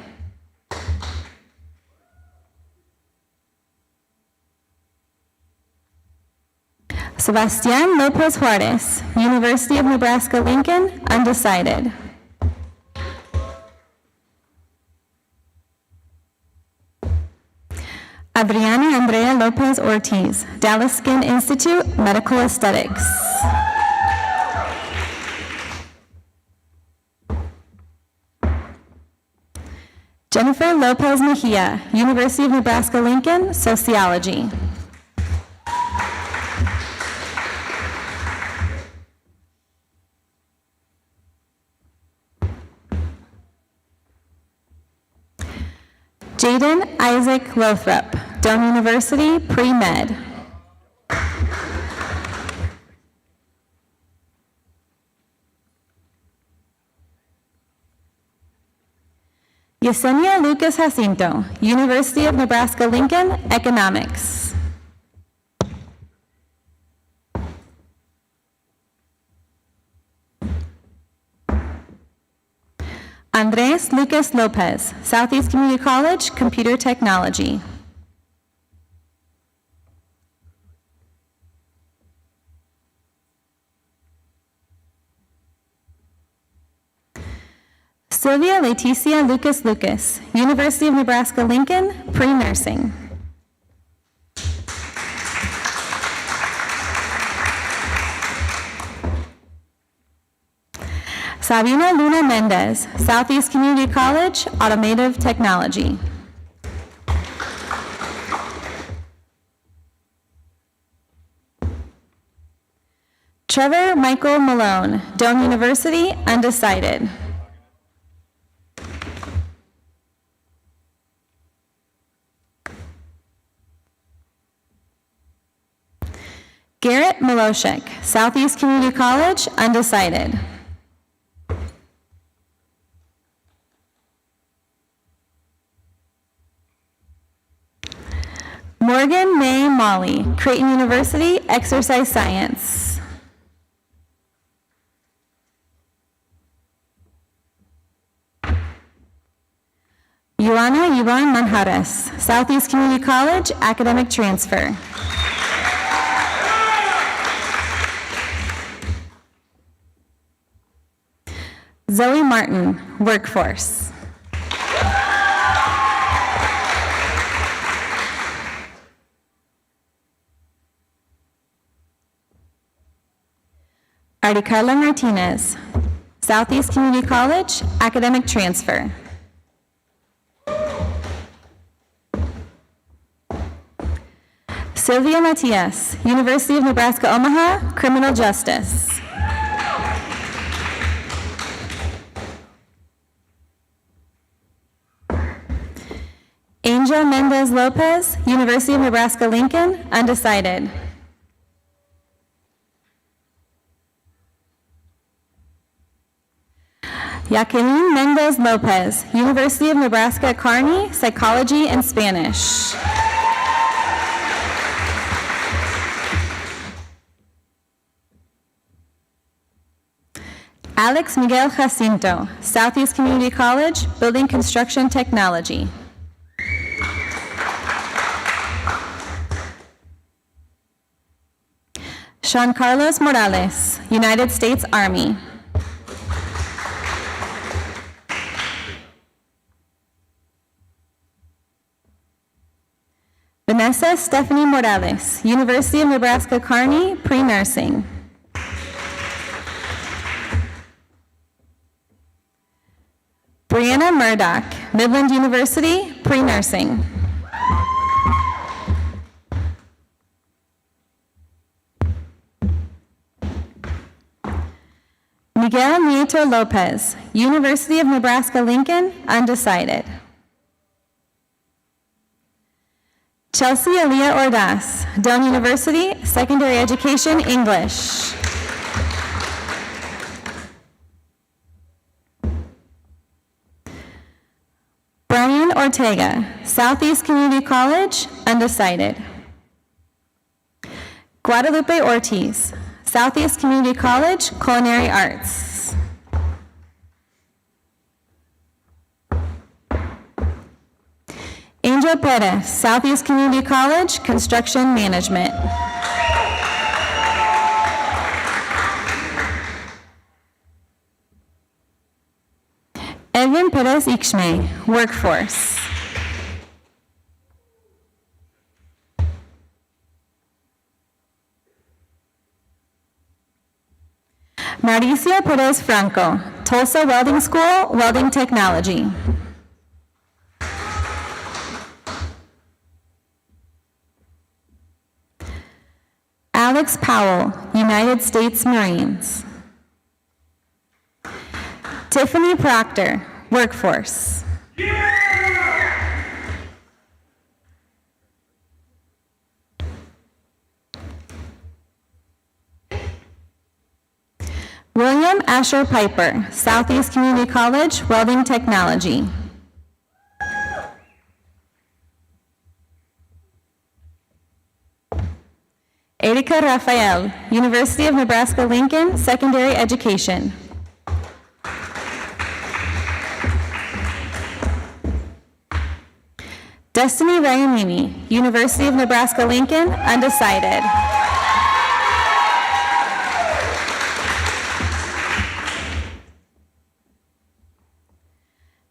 Sebastián Lopez Juarez, University of Nebraska-Lincoln, undecided. Adriana Andrea Lopez Ortiz, Dallas Skin Institute, Medical Aesthetics. Jennifer Lopez Mejia, University of Nebraska-Lincoln, Sociology. Jaden Isaac Lothrop, Doane University, Pre-Med. Yesenia Lucas Jacinto, University of Nebraska-Lincoln, Economics. Andres Lucas Lopez, Southeast Community College, Computer Technology. Sylvia Leticia Lucas, University of Nebraska-Lincoln, Pre-Nursing. Sabina Luna Mendez, Southeast Community College, Automotive Technology. Trevor Michael Malone, Doane University, undecided. Garrett Miloshek, Southeast Community College, undecided. Morgan May Molly, Creighton University, Exercise Science. Ioana Yuran Manjares, Southeast Community College, Academic Transfer. Zoe Martin, Workforce. Articarla Martinez, Southeast Community College, Academic Transfer. Sylvia Matias, University of Nebraska Omaha, Criminal Justice. Angel Mendez Lopez, University of Nebraska Lincoln, undecided. Jacqueline Mendez Lopez, University of Nebraska Kearney, Psychology and Spanish. Alex Miguel Jacinto, Southeast Community College, Building Construction Technology. Sean Carlos Morales, United States Army. Vanessa Stephanie Morales, University of Nebraska Kearney, pre-nursing. Brianna Murdoch, Midland University, pre-nursing. Miguel Nieto Lopez, University of Nebraska Lincoln, undecided. Chelsea Aaliyah Ordaz, Doane University, Secondary Education, English. Brian Ortega, Southeast Community College, undecided. Guadalupe Ortiz, Southeast Community College, Culinary Arts. Angel Perez, Southeast Community College, Construction Management. Edwin Perez Ixme, Workforce. Mauricio Perez Franco, Tulsa Welding School, Welding Technology. Alex Powell, United States Marines. Tiffany Proctor, Workforce. William Asher Piper, Southeast Community College, Welding Technology. Erika Rafael, University of Nebraska Lincoln, Secondary Education. Destiny Rayamini, University of Nebraska Lincoln, undecided.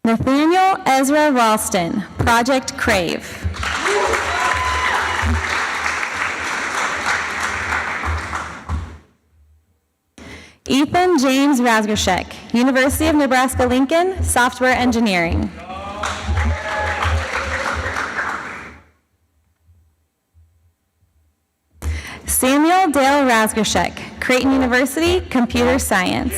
Nathaniel Ezra Ralston, Project Crave. Ethan James Razgashek, University of Nebraska Lincoln, Software Engineering. Samuel Dale Razgashek, Creighton University, Computer Science.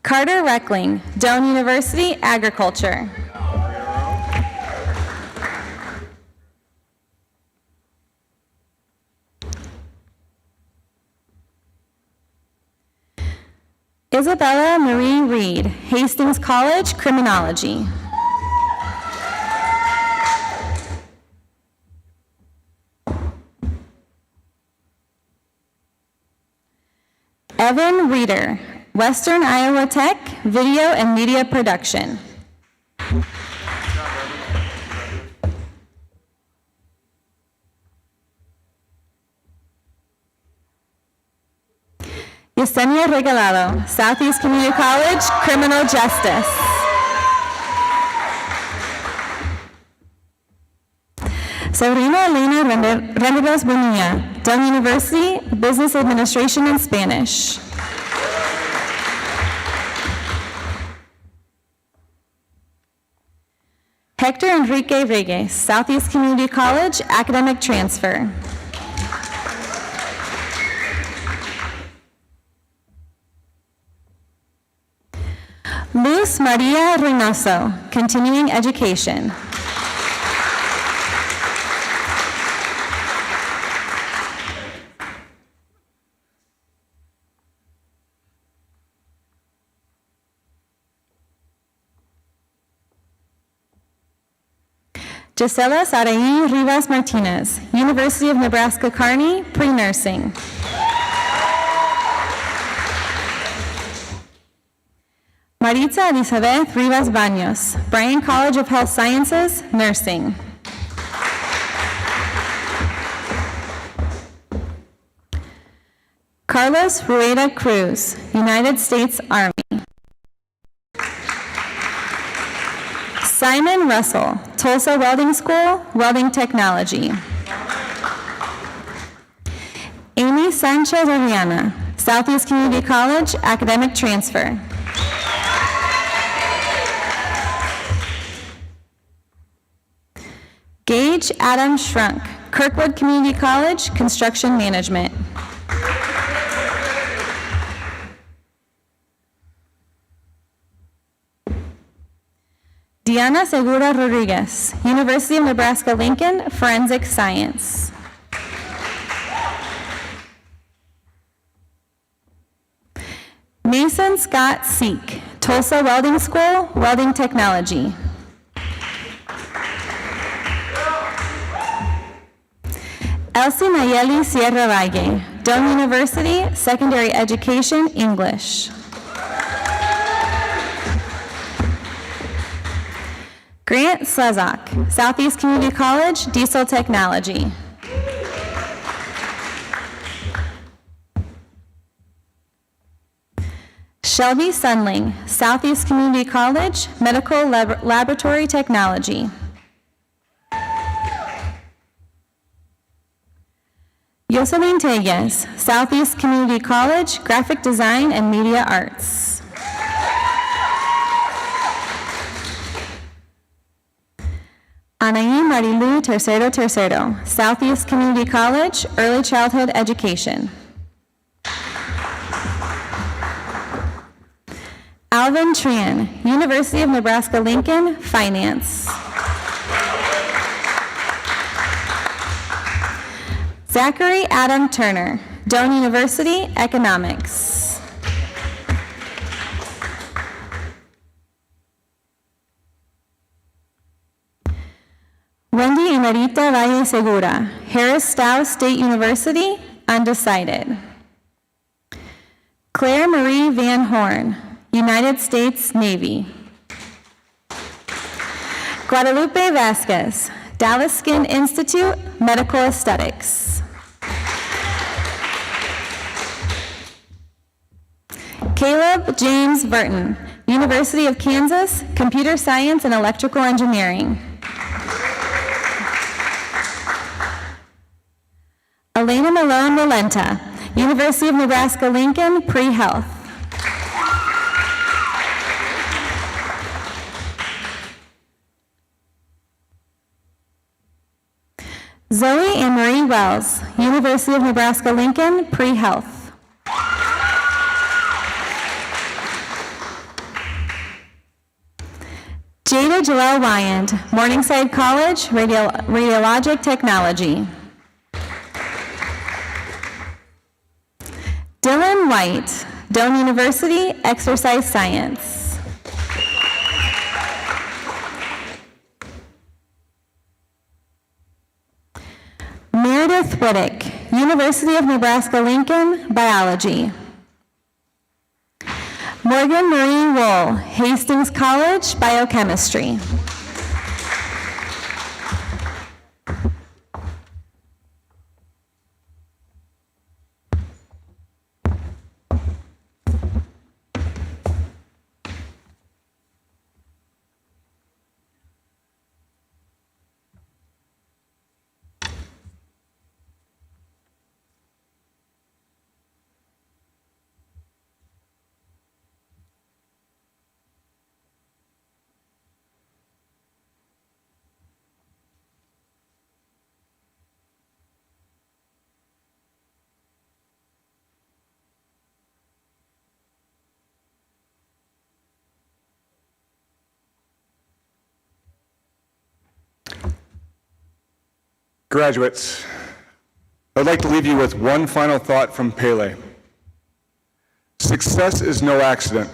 Carter Reckling, Doane University, Agriculture. Isabella Marie Reed, Hastings College, Criminology. Evan Reeder, Western Iowa Tech, Video and Media Production. Yesenia Regalado, Southeast Community College, Criminal Justice. Sabrina Elena Renderos Bonilla, Doane University, Business Administration and Spanish. Hector Enrique Reyes, Southeast Community College, academic transfer. Luz Maria Reynoso, continuing education. Gisela Saraí Rivas Martinez, University of Nebraska Kearney, pre-nursing. Maritza Elizabeth Rivas Baños, Bryan College of Health Sciences, nursing. Carlos Rueda Cruz, United States Army. Simon Russell, Tulsa Welding School, Welding Technology. Amy Sanchez Oriana, Southeast Community College, academic transfer. Gage Adam Shrunk, Kirkwood Community College, construction management. Diana Segura Rodriguez, University of Nebraska-Lincoln, forensic science. Mason Scott Seek, Tulsa Welding School, welding technology. Elsie Nayeli Sierra Valle, Dome University, secondary education, English. Grant Slezak, Southeast Community College, diesel technology. Shelby Sunling, Southeast Community College, medical laboratory technology. Yoselin Tegues, Southeast Community College, graphic design and media arts. Anaí Marilu Tercero, Southeast Community College, early childhood education. Alvin Tran, University of Nebraska-Lincoln, finance. Zachary Adam Turner, Doane University, economics. Wendy Emerita Valle Segura, Harris Stowe State University, undecided. Claire Marie Van Horn, United States Navy. Guadalupe Vasquez, Dallas Skin Institute, medical aesthetics. Caleb James Burton, University of Kansas, computer science and electrical engineering. Elena Malone Valenta, University of Nebraska-Lincoln, pre-health. Zoe Anne Marie Wells, University of Nebraska-Lincoln, pre-health. Jada Joelle Wyand, Morningside College, radiologic technology. Dylan White, Doane University, exercise science. Meredith Whittick, University of Nebraska-Lincoln, biology. Morgan Marie Wool, Hastings College, biochemistry. Graduates, I'd like to leave you with one final thought from Pele. Success is no accident.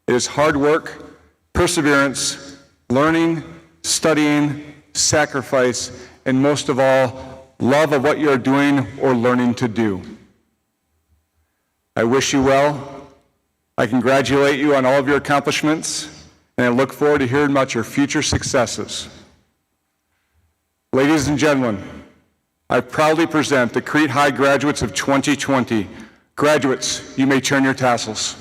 It is hard work, perseverance, learning, studying, sacrifice, and most of all, love of what you're doing or learning to do. I wish you well. I congratulate you on all of your accomplishments, and I look forward to hearing about your future successes. Ladies and gentlemen, I proudly present the Crete High graduates of 2020. Graduates, you may turn your tassels.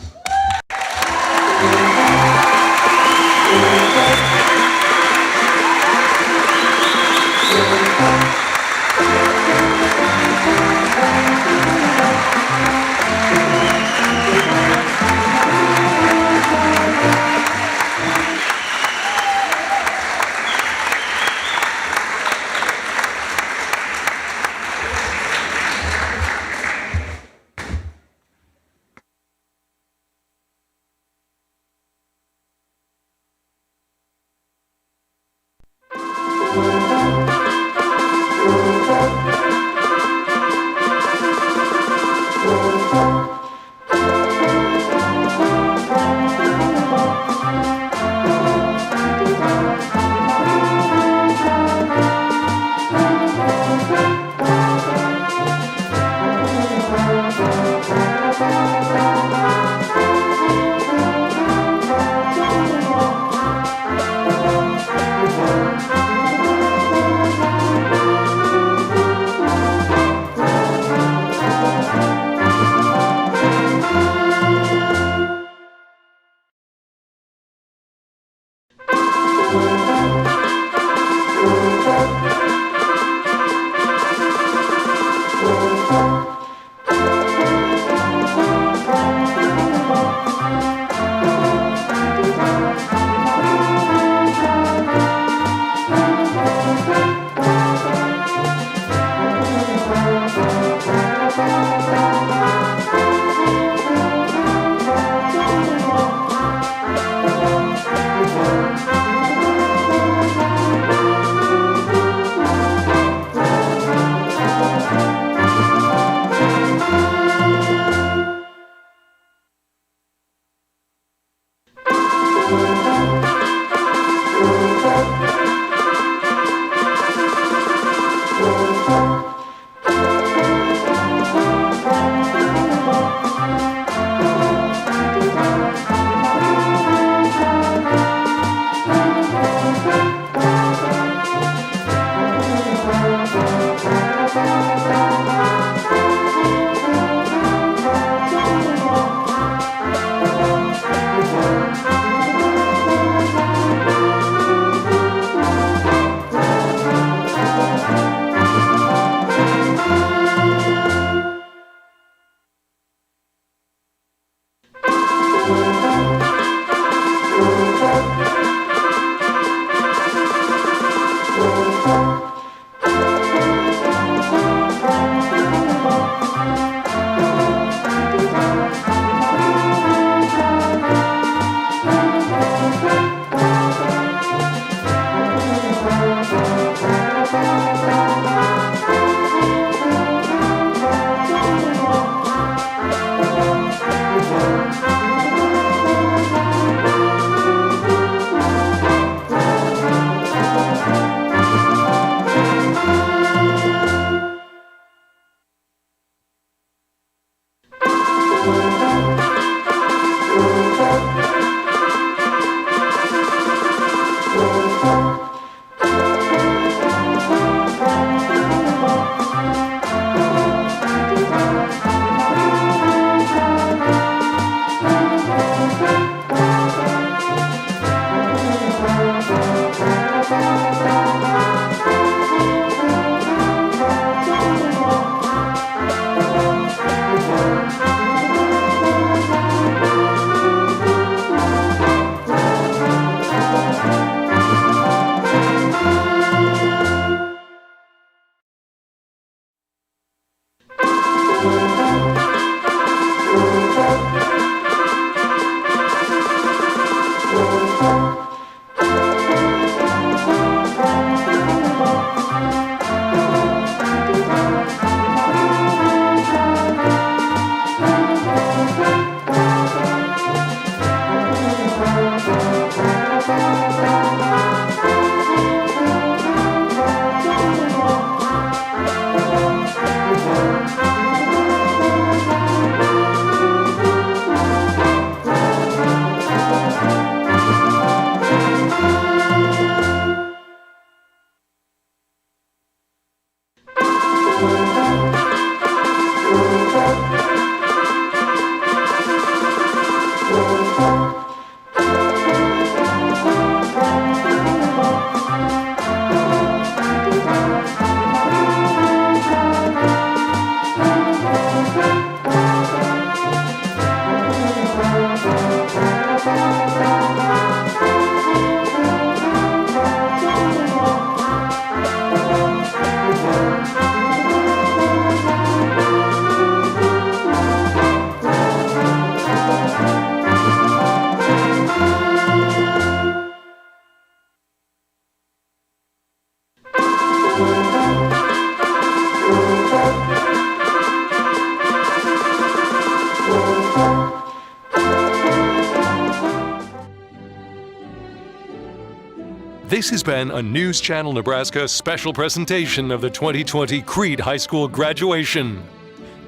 This has been a News Channel Nebraska special presentation of the 2020 Crete High School graduation.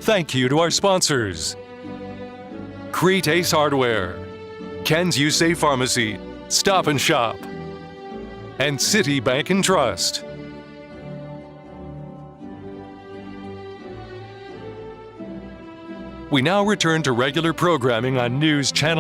Thank you to our sponsors: Crete Ace Hardware, Ken's You Save Pharmacy, Stop and Shop, and City Bank and Trust. We now return to regular programming on News Channel